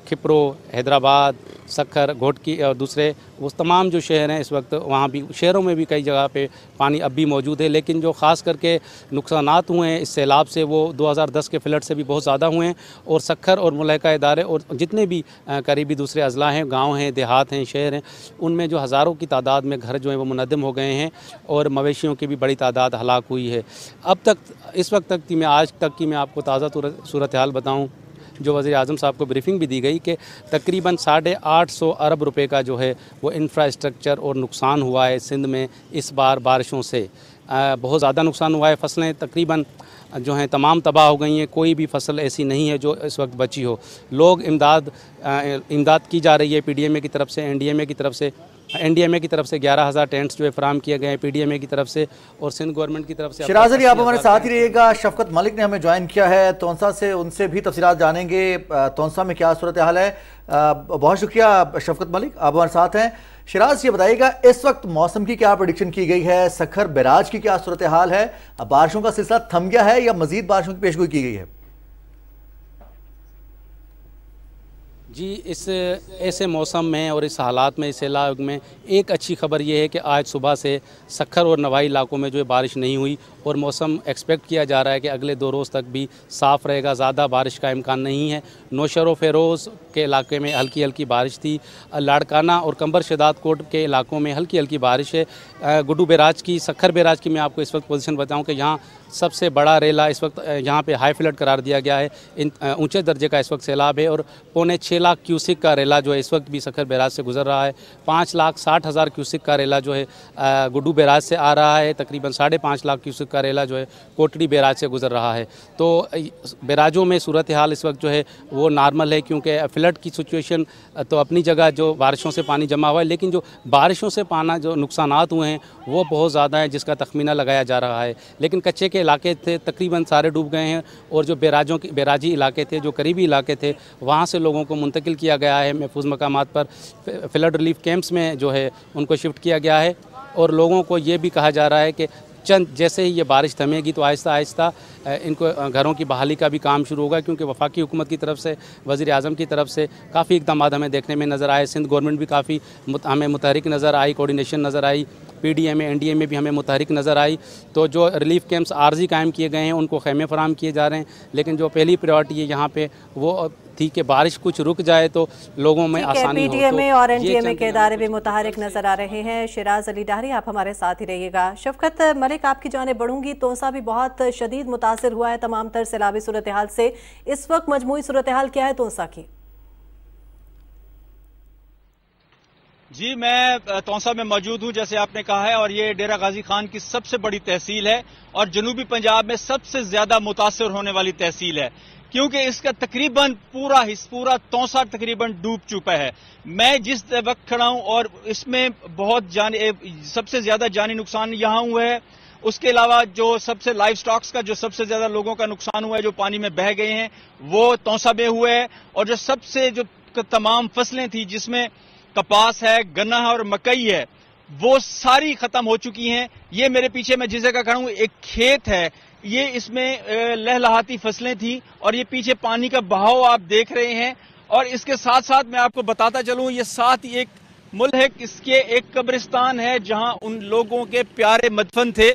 खिपरो, हैदराबाद, सखर, घोटकी और दूसरे वो तमाम जो शहर हैं इस वक्त वहाँ भी शहरों में भी कई जगह पे पानी अब भी मौजूद है। लेकिन जो ख़ास करके नुकसानात हुए हैं इस सैलाब से वो 2010 के फ्लड से भी बहुत ज़्यादा हुए हैं। और सखर और मुलहका इदारे और जितने भी करीबी दूसरे अजला हैं, गाँव हैं, देहात हैं, शहर हैं, उनमें जो हज़ारों की तादाद में घर जो हैं वो मुनद्दम हो गए हैं और मवेशियों की भी बड़ी तादाद हलाक हुई है। अब तक इस वक्त तक की मैं आज तक की मैं आपको ताज़ा सूरत हाल बताऊँ, जो वज़ीर आज़म साहब को ब्रीफिंग भी दी गई कि तकरीबन 850 अरब रुपए का जो है वो इंफ्रास्ट्रक्चर और नुकसान हुआ है सिंध में इस बार बारिशों से। बहुत ज़्यादा नुकसान हुआ है। फसलें तकरीबन जो हैं तमाम तबाह हो गई हैं, कोई भी फसल ऐसी नहीं है जो इस वक्त बची हो। लोग इमदाद की जा रही है PDMA की तरफ से, NDMA की तरफ से। NDMA की तरफ से 11,000 टेंट्स जो है फराम किए गए हैं PDMA की तरफ से और सिंध गवर्नमेंट की तरफ से। शराज अली, आप हमारे साथ ही रहिएगा। शफकत मलिक ने हमें ज्वाइन किया है तौंसा से, उनसे भी तफसीलात जानेंगे तौंसा में क्या सूरत हाल है। बहुत शुक्रिया शफकत मलिक, आप हमारे साथ हैं। शराज, ये बताइएगा इस वक्त मौसम की क्या प्रेडिक्शन की गई है, सखर बैराज की क्या सूरत हाल है, बारिशों का सिलसिला थम गया है या मजीद बारिशों की पेशगोई की गई है? जी, इस ऐसे मौसम में और इस हालात में, इस सैलाब में एक अच्छी खबर ये है कि आज सुबह से सखर और नवाई इलाकों में जो है बारिश नहीं हुई और मौसम एक्सपेक्ट किया जा रहा है कि अगले 2 रोज़ तक भी साफ़ रहेगा, ज़्यादा बारिश का इम्कान नहीं है। नौशर व फेरोज़ के इलाके में हल्की हल्की बारिश थी। लाड़काना और कंबर शदात कोट के इलाकों में हल्की हल्की बारिश है। गुड्डू बैराज की, सखर बैराज की मैं आपको इस वक्त पोजीशन बताऊं कि यहाँ सबसे बड़ा रेला इस वक्त यहाँ पे हाई फ्लड करार दिया गया है। ऊंचे दर्जे का इस वक्त सैलाब है और 6.25 लाख क्यूसिक का रेला जो है इस वक्त भी सखर बैराज से गुजर रहा है। 5,60,000 क्यूसिक का रेला जो है गुड्डू बैराज से आ रहा है। तकरीबन 5.5 लाख क्यूसिक का रेला जो है कोटड़ी बैराज से गुजर रहा है। तो बैराजों में सूरत हाल इस वक्त जो है वो नॉर्मल है, क्योंकि फ्लड की सिचुएशन तो अपनी जगह जो बारिशों से पानी जमा हुआ है, लेकिन जो बारिशों से पाना जो नुकसानात हुए हैं वो बहुत ज़्यादा है, जिसका तखमीना लगाया जा रहा है। लेकिन कच्चे के इलाके थे तकरीबन सारे डूब गए हैं और जो बैराजी इलाके थे, जो करीबी इलाके थे, वहाँ से लोगों को मुंतकिल किया गया है महफूज मकामात पर। फ्लड रिलीफ कैंप्स में जो है उनको शिफ्ट किया गया है और लोगों को ये भी कहा जा रहा है कि चंद जैसे ही ये बारिश थमेगी तो आहिस्ता आहिस्ता इनको घरों की बहाली का भी काम शुरू होगा, क्योंकि वफाकी हुकूमत की तरफ से, वज़ीर आज़म की तरफ से काफ़ी इक़दाम हमें देखने में नज़र आए। सिंध गवर्नमेंट भी काफ़ी हमें मुतहरिक नज़र आई, कोऑर्डिनेशन नज़र आई। PDMA NDMA भी हमें मुतहरिक नज़र आई। तो जो रिलीफ कैंप्स आर्जी कायम किए गए हैं उनको खैमे फराम किए जा रहे हैं। लेकिन जो पहली प्रायोरिटी है यहाँ पे वो थी कि बारिश कुछ रुक जाए तो लोगों में आसानी हो। PDMA और NDMA के इदारे भी मुतहरिक नजर आ रहे हैं। शराज अली डाहरी, आप हमारे साथ ही रहिएगा। शफकत मलिक, आपकी जानिब बढ़ूंगी। तौंसा भी बहुत शदीद मुतासिर हुआ है तमाम तर सैलाबी सूरत हाल से। इस वक्त मजमूई सूरत हाल क्या है तौंसा की? जी, मैं तौंसा में मौजूद हूं जैसे आपने कहा है, और ये डेरा गाजी खान की सबसे बड़ी तहसील है और जनूबी पंजाब में सबसे ज्यादा मुतासिर होने वाली तहसील है, क्योंकि इसका तकरीबन पूरा तौंसा तकरीबन डूब चुका है। मैं जिस वक्त खड़ा हूं और इसमें बहुत सबसे ज्यादा जानी नुकसान यहां हुआ है। उसके अलावा जो सबसे लाइव स्टॉक्स का जो सबसे ज्यादा लोगों का नुकसान हुआ है, जो पानी में बह गए हैं, वो तौंसा में हुआ है। और जो सबसे जो तमाम फसलें थी जिसमें कपास है, गन्ना है और मकई है, वो सारी खत्म हो चुकी हैं। ये मेरे पीछे मैं जिस जगह खड़ा हूं एक खेत है, ये इसमें लहलहाती फसलें थी और ये पीछे पानी का बहाव आप देख रहे हैं। और इसके साथ साथ मैं आपको बताता चलूं, ये साथ ही एक मुल्क इसके एक कब्रिस्तान है जहां उन लोगों के प्यारे मदफन थे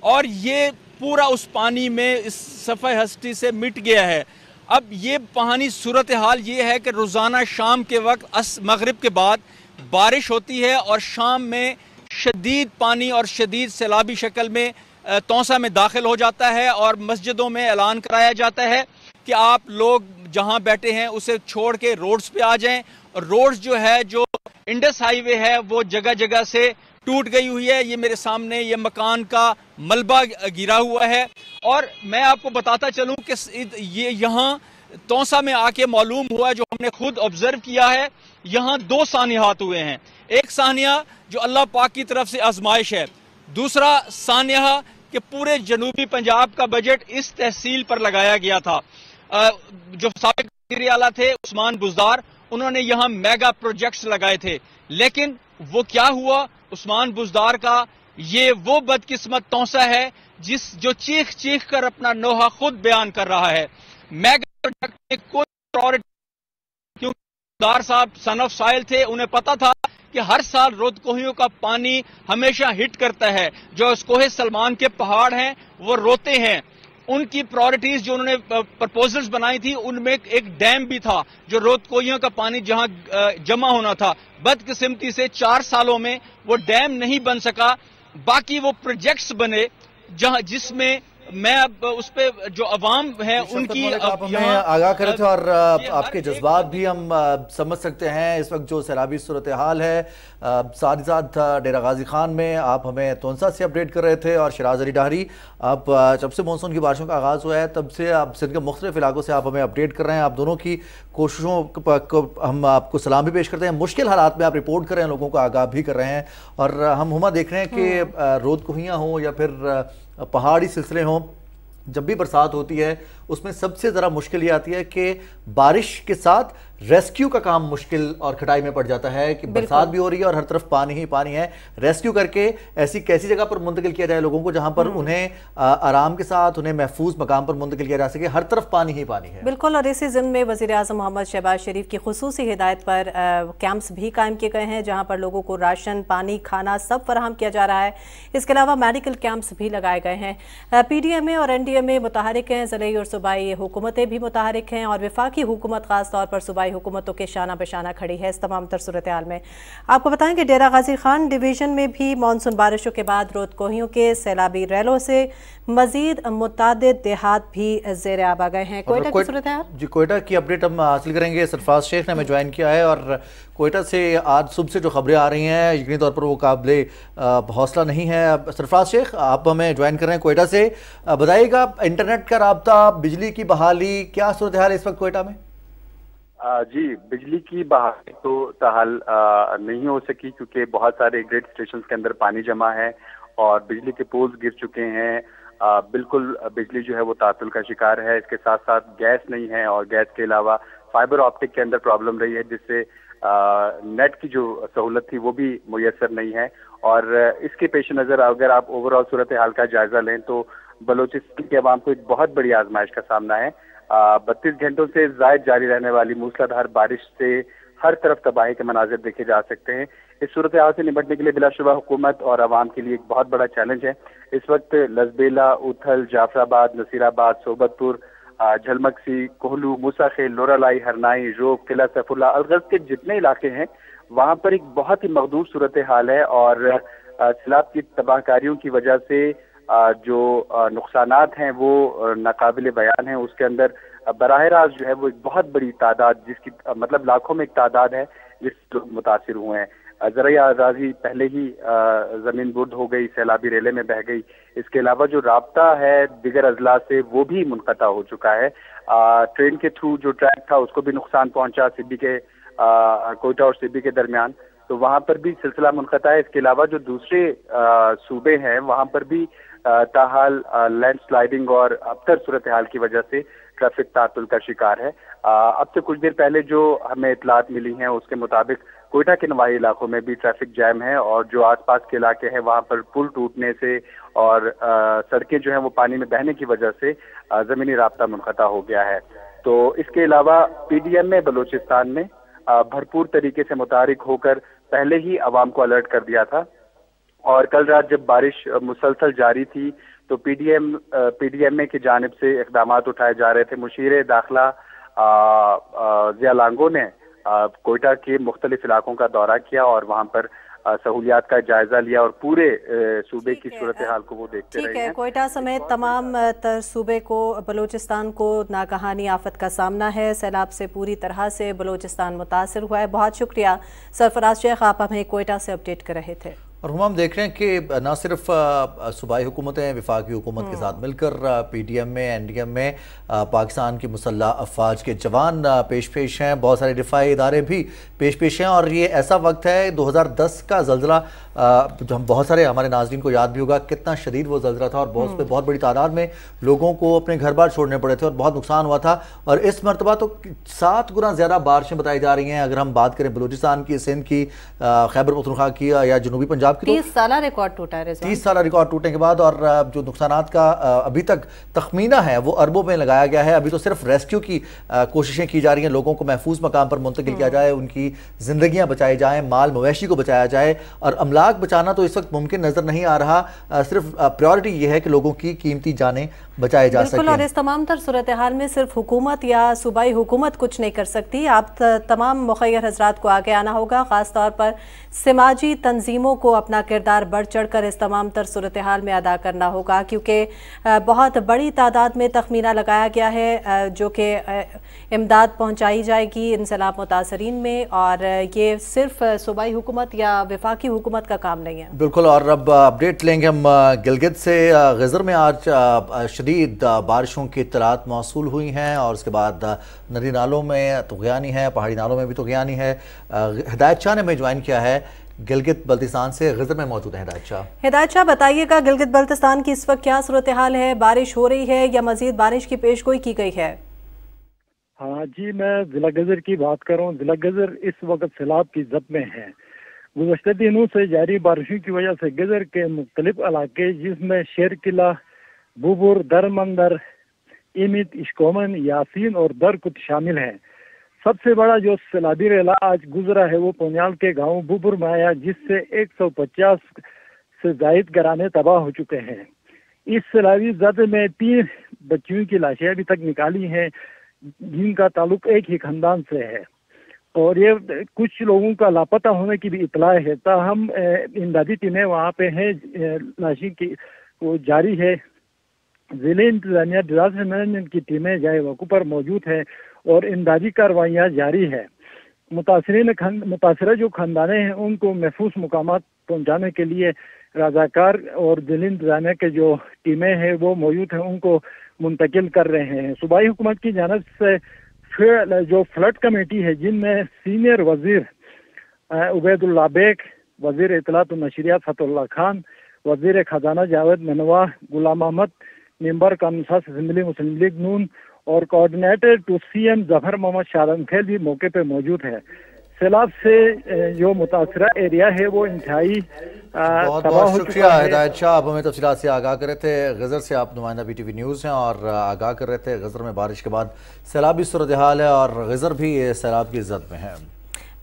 और ये पूरा उस पानी में इस सफ़े हस्ती से मिट गया है। अब ये पानी सूरत हाल ये है कि रोज़ाना शाम के वक्त मगरिब के बाद बारिश होती है और शाम में शदीद पानी और शदीद सैलाबी शक्ल में तौसा में दाखिल हो जाता है और मस्जिदों में ऐलान कराया जाता है कि आप लोग जहां बैठे हैं उसे छोड़ के रोड्स पे आ जाएं। और रोड्स जो है, जो इंडस हाईवे है, वो जगह जगह से टूट गई हुई है। ये मेरे सामने ये मकान का मलबा गिरा हुआ है। और मैं आपको बताता चलूं कि ये यहाँ तौसा में आके मालूम हुआ, जो हमने खुद ऑब्जर्व किया है, यहाँ 2 सानियात हुए हैं। एक सानिया जो अल्लाह पाक की तरफ से आजमाइश है, दूसरा सानिया कि पूरे जनूबी पंजाब का बजट इस तहसील पर लगाया गया था। जो साबिक वज़ीर आला थे उस्मान बुज़दार, उन्होंने यहाँ मेगा प्रोजेक्ट्स लगाए थे, लेकिन वो क्या हुआ, उस्मान बुज़दार का ये वो बदकिस्मत तौसा है जो चीख चीख कर अपना नोहा खुद बयान कर रहा है। मेगा प्रोजेक्ट में कोई प्रायोरिटी, क्योंकि बुज़दार साहब सन ऑफ साइल थे, उन्हें पता था कि हर साल रोदकोहियों का पानी हमेशा हिट करता है। जो कोहे सलमान के पहाड़ हैं वो रोते हैं। उनकी प्रायोरिटीज जो उन्होंने प्रपोजल्स बनाई थी, उनमें एक डैम भी था जो रोदकोहियों का पानी जहां जमा होना था। बदकिस्मती से 4 सालों में वो डैम नहीं बन सका। बाकी वो प्रोजेक्ट्स बने जिसमें मैं अब उस पे जो अवाम है उनकी आप हमें आगाह करे थे और आपके जज्बात भी हम समझ सकते हैं। इस वक्त जो सैलाबी सूरत हाल है, साथ ही साथ डेरा गाजी खान में आप हमें तौसा से अपडेट कर रहे थे और शराज अली डाहरी, आप जब से मानसून की बारिशों का आगाज़ हुआ है तब से आप सिंध के मुख्तलिफ इलाकों से आप हमें अपडेट कर रहे हैं। आप दोनों की कोशिशों को हम आपको सलाम भी पेश करते हैं। मुश्किल हालात में आप रिपोर्ट कर रहे हैं, लोगों को आगाह भी कर रहे हैं। और हम हुमा देख रहे हैं कि रोदकोहियाँ हों या फिर पहाड़ी सिलसिले हों, जब भी बरसात होती है उसमें सबसे ज़रा मुश्किल ये आती है कि बारिश के साथ रेस्क्यू का काम मुश्किल और खटाई में पड़ जाता है कि बरसात भी हो रही है और हर तरफ पानी ही पानी है। रेस्क्यू करके ऐसी कैसी जगह पर मुंतकिल किया जाए लोगों को जहां पर उन्हें आराम के साथ उन्हें महफूज मकाम पर मुंतकिल किया जा सके। हर तरफ पानी ही पानी है। बिल्कुल। और इसी ज़िम्न में वज़ीर आज़म मोहम्मद शहबाज शरीफ की खुसूसी हिदायत पर कैंप्स भी कायम किए गए हैं जहाँ पर लोगों को राशन, पानी, खाना सब फराहम किया जा रहा है। इसके अलावा मेडिकल कैंप्स भी लगाए गए हैं। PDMA और NDMA मुतहरिक हैं, ज़िले और सूबाई हुकूमतें भी मुतहरिक हैं और वफाकी हुकूमत खास तौर पर सूबाई हुकूमतों के शाना बशाना खड़ी है। इस तमाम तर सूरत हाल में आपको बताएं कि डेरा गाजी खान डिवीज़न में भी मानसून बारिशों के बाद रोदकोहियों के सैलाबी रैलों से मजीद मुतादिद देहात भी ज़ेर आब आ गए हैं। कोयटा की सूरत हाल जी, कोयटा की अपडेट हम हासिल करेंगे। सरफराज शेख ने हमें ज्वाइन किया है और कोयटा से आज सुबह से जो खबरें आ रही हैं यकीनी तौर पर वो काबिले हौसला नहीं है। सरफराज शेख, आप हमें ज्वाइन कर रहे हैं कोयटा से, बताइएगा इंटरनेट का राब्ता, बिजली की बहाली, क्या सूरत हाल है इस वक्त कोयटा में? जी, बिजली की बहाली तो ताहाल नहीं हो सकी क्योंकि बहुत सारे ग्रिड स्टेशन के अंदर पानी जमा है और बिजली के पोल्स गिर चुके हैं। बिल्कुल बिजली जो है वो तातुल का शिकार है। इसके साथ साथ गैस नहीं है और गैस के अलावा फाइबर ऑप्टिक के अंदर प्रॉब्लम रही है जिससे नेट की जो सहूलत थी वो भी मुयसर नहीं है। और इसके पेश नज़र अगर आप ओवरऑल सूरत हाल का जायजा लें तो बलोचिस्तान के अवाम को एक बहुत बड़ी आजमाइश का सामना है। 32 घंटों से जायद जारी रहने वाली मूसलाधार बारिश से हर तरफ तबाही के मनाजिर देखे जा सकते हैं। इस सूरत हाल से निपटने के लिए बिलाशुबा हुकूमत और आवाम के लिए एक बहुत बड़ा चैलेंज है। इस वक्त लजबेला, उथल, जाफराबाद, नसीराबाद, सोबतपुर, झलमक्सी, कोहलू, मूसाखेल, लोरालाई, हरनाई, रोब, किला सैफुल्ला, अलगज के जितने इलाके हैं वहाँ पर एक बहुत ही मखदूर सूरत हाल है और सैलाब की तबाहकारियों की वजह से जो नुकसानात हैं वो नाकाबिल बयान है। उसके अंदर बराह रास्त जो है वो एक बहुत बड़ी तादाद, जिसकी मतलब लाखों में एक तादाद है जिससे लोग मुतासिर हुए हैं। ज़राई आज़ादी पहले ही ज़मीन बुर्द हो गई, सैलाबी रेले में बह गई। इसके अलावा जो राब्ता है दिगर अजला से वो भी मुनक़ता हो चुका है। ट्रेन के थ्रू जो ट्रैक था उसको भी नुकसान पहुंचा सिब्बी के कोयटा और सिब्बी के दरमियान, तो वहाँ पर भी सिलसिला मुनक़ता है। इसके अलावा जो दूसरे सूबे हैं वहाँ पर भी ताहाल लैंड स्लाइडिंग और अबतर सूरत हाल की वजह से ट्रैफिक तातुल का शिकार है। अब से कुछ देर पहले जो हमें इतलात मिली हैं उसके मुताबिक कोयटा के नवाही इलाकों में भी ट्रैफिक जैम है और जो आसपास के इलाके हैं वहाँ पर पुल टूटने से और सड़कें जो हैं वो पानी में बहने की वजह से ज़मीनी राब्ता मुनक़ता हो गया है। तो इसके अलावा PDMA बलोचिस्तान में भरपूर तरीके से मुतारिक होकर पहले ही आवाम को अलर्ट कर दिया था और कल रात जब बारिश मुसलसल जारी थी तो PDMA की जानिब से इक़दाम उठाए जा रहे थे। मुशीर दाखिला ज़िया लांगो ने कोयटा के मुख्तलिफ इलाकों का दौरा किया और वहाँ पर सहूलियात का जायजा लिया और पूरे सूबे की सूरत हाल को वो देखते रहे हैं। ठीक है, कोयटा समेत तमाम सूबे को, बलूचिस्तान को नागहानी आफत का सामना है। सैलाब से पूरी तरह से बलूचिस्तान मुतासर हुआ है। बहुत शुक्रिया सरफराज शेख, आप हमें कोयटा से अपडेट कर रहे थे। और हम देख रहे हैं कि न सिर्फ सूबाई हुकूमतें वफाकी हुकूमत के साथ मिलकर PDM में, NDM में पाकिस्तान की मुसल्ह अफवाज के जवान पेश हैं, बहुत सारे दिफाई इदारे भी पेश हैं। और ये ऐसा वक्त है 2010 का ज़ल्ज़ला, जो हम बहुत सारे हमारे नाज़रीन को याद भी होगा कितना शदीद वो ज़ल्ज़ला था और बहुत बड़ी तादाद में लोगों को अपने घर बार छोड़ने पड़े थे और बहुत नुकसान हुआ था। और इस मरतबा तो 7 गुना ज़्यादा बारिशें बताई जा रही हैं। अगर हम बात करें बलूचिस्तान की, सिंध की, खैबर पख्तूनख्वा की या जनूबी पंजाब, 30 साल रिकॉर्ड टूटा है। 30 साल रिकॉर्ड टूटने के बाद और जो नुकसानात का अभी तक तखमीना है वो अरबों में लगाया गया है। अभी तो सिर्फ रेस्क्यू की कोशिशें की जा रही हैं, लोगों को महफूज मकाम पर मुंतकिल किया जाए, उनकी जिंदगियां बचाई जाए, माल मवेशी को बचाया जाए। और अमलाक बचाना तो इस वक्त मुमकिन नजर नहीं आ रहा, सिर्फ प्रायोरिटी ये है कि लोगों की कीमती जानें बचाए जा सकें। और इस तमाम तर सूरत हाल में सिर्फ हुकूमत या सूबाई हुकूमत कुछ नहीं कर सकती। आप तमाम मुखैर हजरात को आगे आना होगा, खास तौर पर समाजी तंजीमों को अपना किरदार बढ़ चढ़ कर इस तमाम तर सूरत हाल में अदा करना होगा, क्योंकि बहुत बड़ी तादाद में तखमीना लगाया गया है जो कि इमदाद पहुँचाई जाएगी इन सैलाब मुतासरीन में। और ये सिर्फ सूबाई हुकूमत या वफाकी हुकूमत का काम नहीं है। बिल्कुल। और अब अपडेट लेंगे हम गिलगित से। गजर में आज शदीद बारिशों की इत्तलात मौसूल हुई हैं और उसके बाद नदी नालों में तुग़यानी है, पहाड़ी नालों में भी तुग़यानी है। हिदायत शाह ने हमें ज्वाइन किया है गिलगित बल्तिस्तान से, गजर में मौजूद है हिदायत शाह। हिदायत शाह, बताइएगा गिलगित बल्तिस्तान की इस वक्त क्या सूरत हाल है? बारिश हो रही है या मजीद बारिश की पेशगोई की गई है? हाँ जी, मैं जिला गजर की बात कर रहा हूँ। जिला गजर इस वक्त सैलाब की जद में है। गुज़श्ता दिनों से जारी बारिशों की वजह से गजर के मुख्तलिफ इलाके, जिसमें शेर किला, बुबुर, दरमंदर, इमित, इश्कोमन, यासीन और दरकुत शामिल हैं। सबसे बड़ा जो सैलाबी रेला आज गुजरा है वो पोन्याल के गांव बुबुर में आया, जिससे 150 से जायद घराने तबाह हो चुके हैं। इस सैलाबी जद में 3 बच्चियों की लाशें अभी तक निकाली हैं, जिनका ताल्लुक एक ही खानदान से है और ये कुछ लोगों का लापता होने की भी इतला है। ताहम इमदादी टीमें वहाँ पे हैं, लाशी की वो जारी है। जिले इंतजामिया, डिजास्टर मैनेजमेंट की टीमें जाए वकू पर मौजूद है और इमदादी कार्रवाइयाँ जारी है। मुतासरा जो खानदाने हैं उनको महफूज मुकामात पहुँचाने के लिए रजाकार और जिले इंतजामिया के जो टीमें हैं वो मौजूद हैं, उनको मुंतकिल कर रहे हैं। सूबाई हुकूमत की जानिब से जो फ्लड कमेटी है, जिनमें सीनियर वजीर उबैदुल्ला बेग, वजीर इत्तलात और नशरियात फतहुल्लाह खान, वजीर खजाना जावेद मनवा, गुलाम अहमद, मेंबर कानून असेंबली मुस्लिम लीग नून और coordinator to CM Zafar Mohammad Shahram Khel भी मौके पर मौजूद है। सैलाब से जो मुतासरा एरिया है वो इंतहाई बहुत बहुत शुक्रिया हिदायत शाह, आप हमें तफसीलात से आगाह कर रहे थे। गजर से आप नुमाइंदा BTV न्यूज़ हैं और आगाह कर रहे थे गजर में बारिश के बाद सैलाबी सूरत हाल है और गजर भी सैलाब की जद में है।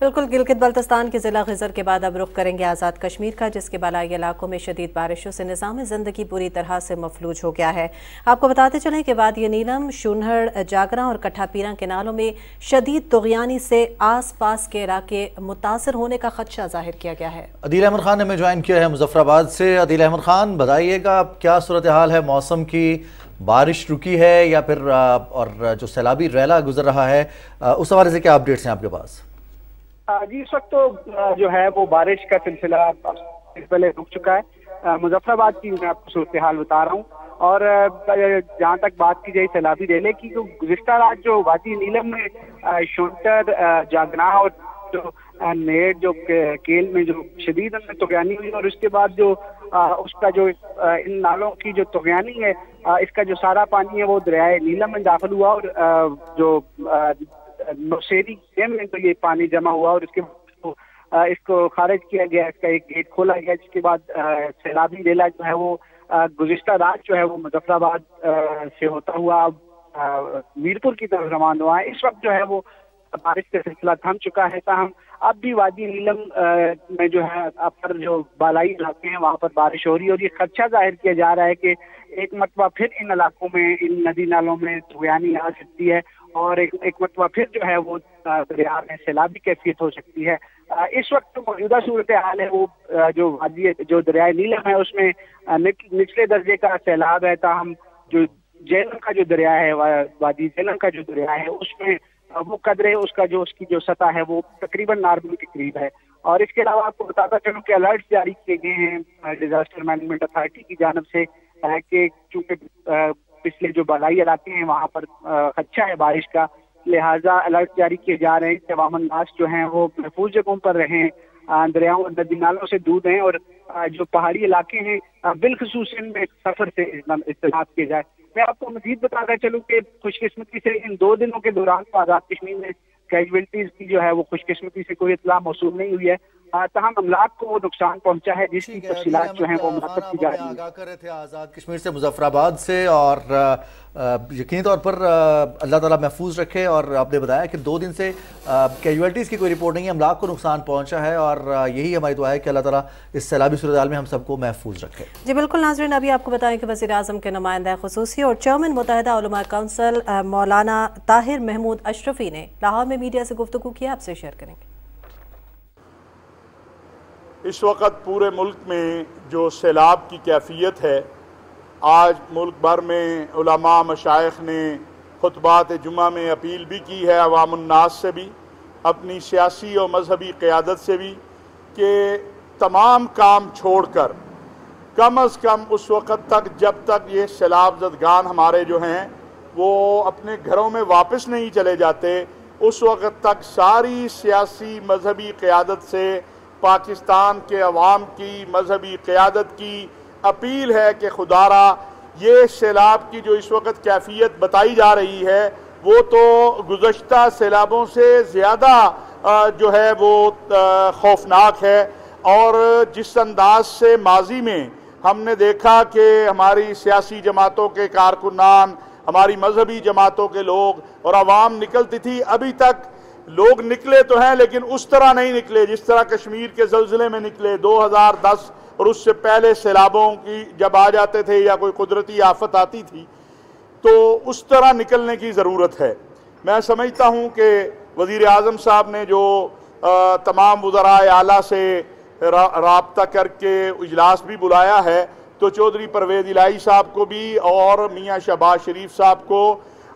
बिल्कुल। गिलगित बल्तिस्तान के ज़िला गजर के बाद अब रुख करेंगे आज़ाद कश्मीर का, जिसके बालाई इलाकों में शदीद बारिशों से निज़ाम ज़िंदगी पूरी तरह से मफलूज हो गया है। आपको बताते चलें कि वादी नीलम, शूनहड़, जागरा और कट्ठापीरा के नालों में शदीद तुग़यानी से आस पास के इलाके मुतासर होने का खदशा जाहिर किया गया है। अदील अहमद खान ने हमें ज्वाइन किया है मुजफ्फराबाद से। अदील अहमद खान, बताइएगा क्या सूरत हाल है मौसम की? बारिश रुकी है या फिर और जो सैलाबी रैला गुजर रहा है उस हवाले से क्या अपडेट्स हैं आपके पास? जी, इस वक्त तो जो है वो बारिश का सिलसिला पहले रुक चुका है। मुजफ्फराबाद की मैं आपको सूरत हाल बता रहा हूँ। और जहाँ तक बात की जाए सैलाबी रेले की, तो गुज़िश्ता रात जो वादी नीलम में शोंटर, जागना और जो नेड़ जो केल में जो शदीद तुग़यानी हुई और उसके बाद जो उसका जो इन नालों की जो तुग़यानी है, इसका जो सारा पानी है वो दरियाए नीलम में दाखिल हुआ और जो नौशेरी डैम में तो ये पानी जमा हुआ और उसके इसको खारिज किया गया, इसका एक गेट खोला गया, जिसके बाद सैलाबी रेला जो है वो गुज़िश्ता रात जो है वो मुजफ्फराबाद से होता हुआ मीरपुर की तरफ रवाना हुआ है। इस वक्त जो है वो बारिश का सिलसिला थम चुका है, ताहम अब भी वादी नीलम में जो है पर जो बालाई इलाके हैं वहाँ पर बारिश हो रही है और ये खदशा जाहिर किया जा रहा है कि एक मरतबा फिर इन इलाकों में, इन नदी नालों में तुग़यानी आ सकती है और एक मरतबा फिर जो है वो दरिया में सैलाबी कैफियत हो सकती है। इस वक्त तो मौजूदा सूरत हाल है वो जो वादी जो दरियाए नीलम है उसमें निचले दर्जे का सैलाब है, ताहम जो झेलम का जो दरिया है, वादी झेलम का जो दरिया है उसमें वो कदरे उसकी जो सतह है वो तकरीबन नॉर्मल के करीब है। और इसके अलावा आपको बताता चलूं कि अलर्ट जारी किए गए हैं डिजास्टर मैनेजमेंट अथॉरिटी की जानिब से कि चूंकि पिछले जो बालाई इलाके हैं वहाँ पर खदशा है बारिश का, लिहाजा अलर्ट जारी किए जा रहे हैं कि अवामन नास जो हैं वो महफूज जगहों पर रहें, दरियाओं और नदी नालों से दूर रहें और जो पहाड़ी इलाके हैं बिलखसूस इनमें सफर से इज्तनाब किया जाए। मैं आपको मजीद बताता चलूँ कि खुशकिस्मती से इन 2 दिनों के दौरान तो आज़ाद कश्मीर में कैजुअल्टीज की जो है वो खुशकिस्मती से कोई इत्तला मौसूल नहीं हुई है, तमाम अमलाक को नुकसान पहुंचा है जिसकी तफसीलात जो हैं वो मुनक़्क़िद की जा रही हैं। आगाह कर रहे थे आज़ाद कश्मीर से मुजफ्फराबाद से और यकीनी तौर पर अल्लाह ताला महफूज रखे। और आपने बताया कि 2 दिन से कैजुअल्टीज़ की कोई रिपोर्ट नहीं है, अमलाक को नुकसान पहुंचा है और यही हमारी दुआ है कि अल्लाह ताला इस सैलाबी सूरत में हम सबको महफूज रखे। जी बिल्कुल नाज़रीन, अभी आपको बताएं कि वज़ीर आज़म के नुमाइंदा ख़ुसूसी और चेयरमैन मुत्तहिदा उलमा काउंसिल मौलाना ताहिर महमूद अशरफी ने लाहौर में मीडिया से गुफ्तगू की, आपसे शेयर करेंगे। इस वक्त पूरे मुल्क में जो सैलाब की कैफियत है, आज मुल्क भर में उलमा मशाइख ने खुतबात जुम्मा में अपील भी की है अवामुन्नास से भी, अपनी सियासी और मजहबी क़यादत से भी, कि तमाम काम छोड़कर कम अज़ कम उस वक़्त तक जब तक ये सैलाब ज़दगान हमारे जो हैं वो अपने घरों में वापस नहीं चले जाते, उस वक़्त तक सारी सियासी मजहबी क़यादत से पाकिस्तान के अवाम की मजहबी क़यादत की अपील है कि खुदारा ये सैलाब की जो इस वक्त कैफियत बताई जा रही है वो तो गुज़श्ता सैलाबों से ज़्यादा जो है वो खौफनाक है। और जिस अंदाज से माजी में हमने देखा कि हमारी सियासी जमातों के कारकुनान, हमारी मजहबी जमातों के लोग और आवाम निकलती थी, अभी तक लोग निकले तो हैं लेकिन उस तरह नहीं निकले जिस तरह कश्मीर के ज़लज़ले में निकले 2010 और उससे पहले सैलाबों की जब आ जाते थे या कोई कुदरती आफत आती थी, तो उस तरह निकलने की ज़रूरत है। मैं समझता हूँ कि वज़ीर आज़म साहब ने जो तमाम वज़राए आला से राब्ता करके इजलास भी बुलाया है, तो चौधरी परवेज़ इलाही साहब को भी और मियाँ शहबाज शरीफ साहब को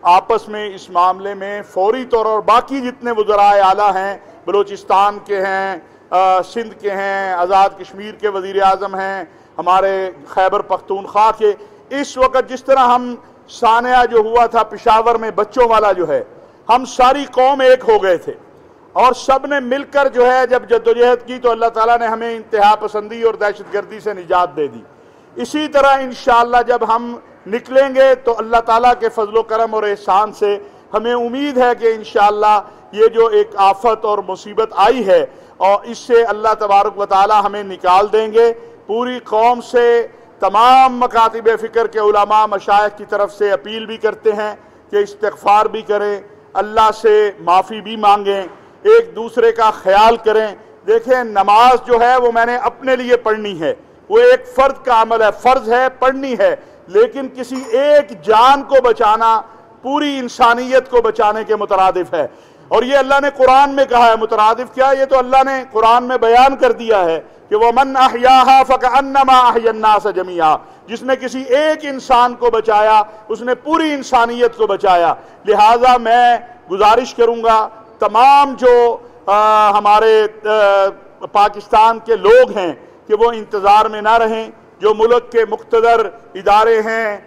आपस में इस मामले में फौरी तौर और बाकी जितने वज़राए आला हैं, बलूचिस्तान के हैं, सिंध के हैं, आज़ाद कश्मीर के वज़ीर आज़म हैं, हमारे खैबर पख्तूनख्वा के, इस वक्त जिस तरह हम सानिया जो हुआ था पेशावर में बच्चों वाला जो है, हम सारी कौम एक हो गए थे और सब ने मिलकर जो है जब जद्दोजहद की तो अल्लाह ताला ने हमें इंतहा पसंदी और दहशतगर्दी से निजात दे दी। इसी तरह इंशाअल्लाह जब हम निकलेंगे तो अल्लाह ताला के फजलो करम और एहसान से हमें उम्मीद है कि इंशाअल्लाह ये जो एक आफत और मुसीबत आई है और इससे अल्लाह तबारक व तआला हमें निकाल देंगे। पूरी कौम से तमाम मकातिब फ़िक्र के उलमा मशाइख की तरफ से अपील भी करते हैं कि इस्तिग़फ़ार भी करें, अल्लाह से माफ़ी भी मांगें, एक दूसरे का ख्याल करें। देखें, नमाज जो है वो मैंने अपने लिए पढ़नी है, वो एक फ़र्द का अमल है, फ़र्ज़ है, पढ़नी है, लेकिन किसी एक जान को बचाना पूरी इंसानियत को बचाने के मुतरादिफ है। और ये अल्लाह ने कुरान में कहा है, मुतरादिफ क्या, ये तो अल्लाह ने कुरान में बयान कर दिया है कि वमन अहयाहा फकअन्नमा अहयन्नास जमीआ, जिसने किसी एक इंसान को बचाया उसने पूरी इंसानियत को बचाया। लिहाजा मैं गुजारिश करूँगा तमाम जो हमारे पाकिस्तान के लोग हैं कि वो इंतज़ार में ना रहें। जो मुल्क के मुख्तदर इदारे हैं,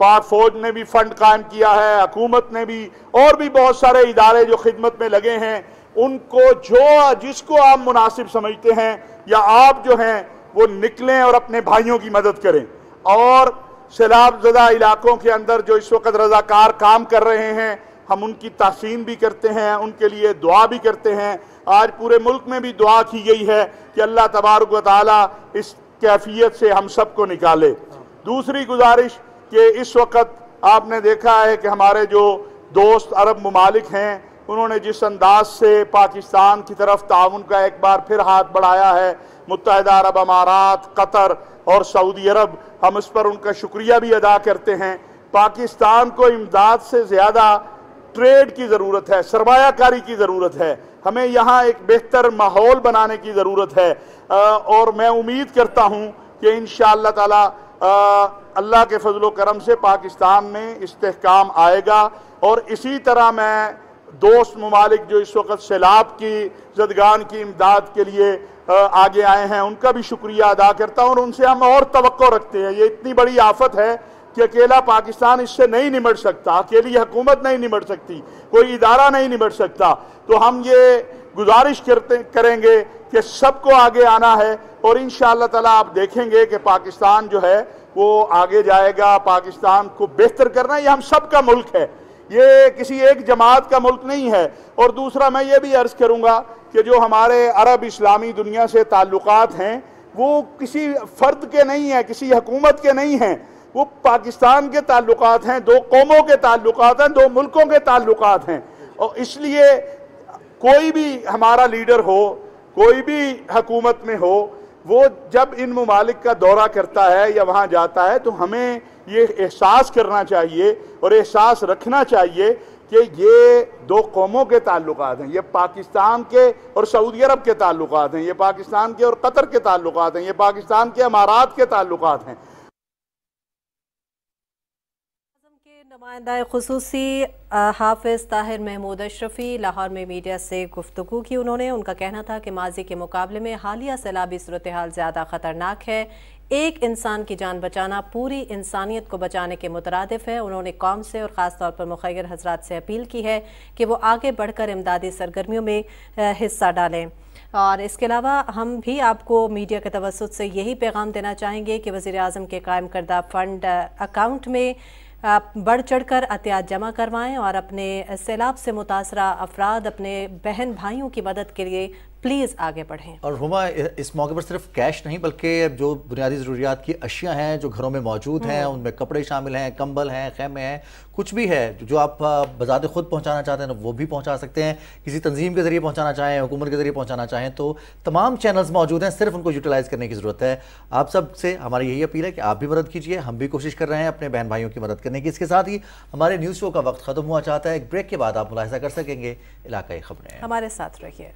पाक फौज ने भी फंड कायम किया है, हुकूमत ने भी, और भी बहुत सारे इदारे जो खिदमत में लगे हैं, उनको जो जिसको आप मुनासिब समझते हैं या आप जो हैं वो निकलें और अपने भाइयों की मदद करें। और सैलाब ज़दा इलाकों के अंदर जो इस वक्त रज़ाकार काम कर रहे हैं, हम उनकी तहसीन भी करते हैं, उनके लिए दुआ भी करते हैं। आज पूरे मुल्क में भी दुआ की गई है कि अल्लाह तबारक व तआला इस कैफियत से हम सबको निकाले। दूसरी गुजारिश कि इस वक्त आपने देखा है कि हमारे जो दोस्त अरब ममालिक हैं उन्होंने जिस अंदाज से पाकिस्तान की तरफ ताउन का एक बार फिर हाथ बढ़ाया है, मुत्तहिदा अरब अमारात, कतर और सऊदी अरब, हम इस पर उनका शुक्रिया भी अदा करते हैं। पाकिस्तान को इमदाद से ज़्यादा ट्रेड की ज़रूरत है, सरमायाकारी की ज़रूरत है। हमें यहाँ एक बेहतर माहौल बनाने की ज़रूरत है और मैं उम्मीद करता हूँ कि इंशाअल्लाह ताला अल्लाह के फजलो करम से पाकिस्तान में इस्तेहकाम आएगा। और इसी तरह मैं दोस्त ममालिक जो इस वक्त सैलाब की ज़दगान की इमदाद के लिए आगे आए हैं, उनका भी शुक्रिया अदा करता हूँ और उनसे हम और तवक्को रखते हैं। ये इतनी बड़ी आफत है कि अकेला पाकिस्तान इससे नहीं निमट सकता, अकेली हुकूमत नहीं निमट सकती, कोई इदारा नहीं निमट सकता। तो हम ये गुजारिश करेंगे कि सबको आगे आना है और इंशाअल्लाह ताला आप देखेंगे कि पाकिस्तान जो है वो आगे जाएगा। पाकिस्तान को बेहतर करना ये हम सब का मुल्क है, ये किसी एक जमात का मुल्क नहीं है। और दूसरा मैं ये भी अर्ज़ करूँगा कि जो हमारे अरब इस्लामी दुनिया से ताल्लुकात हैं वो किसी फ़र्द के नहीं हैं, किसी हुकूमत के नहीं हैं, वो पाकिस्तान के ताल्लुकात हैं, दो कौमों के ताल्लुकात हैं, दो मुल्कों के ताल्लुकात हैं। और इसलिए कोई भी हमारा लीडर हो, कोई भी हुकूमत में हो, वो जब इन ममालिक का दौरा करता है या वहाँ जाता है तो हमें ये एहसास करना चाहिए और एहसास रखना चाहिए कि ये दो कौमों के ताल्लुकात हैं, ये पाकिस्तान के और सऊदी अरब के ताल्लुकात हैं, ये पाकिस्तान के और कतर के ताल्लुकात हैं, ये पाकिस्तान के अमारात के ताल्लुकात हैं। नुमाइंदा खुसूसी हाफिज़ ताहिर महमूद अशरफी लाहौर में मीडिया से गुफ्तगू की। उनका कहना था कि माजी के मुकाबले में हालिया सैलाबी सूरत हाल ज़्यादा ख़तरनाक है। एक इंसान की जान बचाना पूरी इंसानियत को बचाने के मुतरादिफ है। उन्होंने कौम से और ख़ास तौर पर मुखय्यर हज़रात से अपील की है कि वो आगे बढ़कर इमदादी सरगर्मियों में हिस्सा डालें। और इसके अलावा हम भी आपको मीडिया के तवस्सुत से यही पैगाम देना चाहेंगे कि वज़ीर आज़म के कायम करदा फ़ंड अकाउंट में बढ़ चढ़कर अतियात जमा करवाएं और अपने सैलाब से मुतासरा अफराद, अपने बहन भाइयों की मदद के लिए प्लीज़ आगे बढ़ें। और हुमा, इस मौके पर सिर्फ कैश नहीं बल्कि जो बुनियादी ज़रूरियात की अशियाँ हैं जो घरों में मौजूद हैं, उनमें कपड़े शामिल हैं, कंबल हैं, खैमे हैं, कुछ भी है जो आप बज़ाते खुद पहुँचाना चाहते हैं वो भी पहुँचा सकते हैं। किसी तंजीम के ज़रिए पहुँचाना चाहें, हुकूमत के ज़रिए पहुँचाना चाहें तो तमाम चैनल्स मौजूद हैं, सिर्फ उनको यूटिलाइज़ करने की ज़रूरत है। आप सब से हमारी यही अपील है कि आप भी मदद कीजिए, हम भी कोशिश कर रहे हैं अपने बहन भाइयों की मदद करने की। इसके साथ ही हमारे न्यूज़ शो का वक्त ख़त्म हुआ चाहता है। एक ब्रेक के बाद आप मुलाहिज़ा कर सकेंगे इलाकाई खबरें। हमारे साथ रहिए।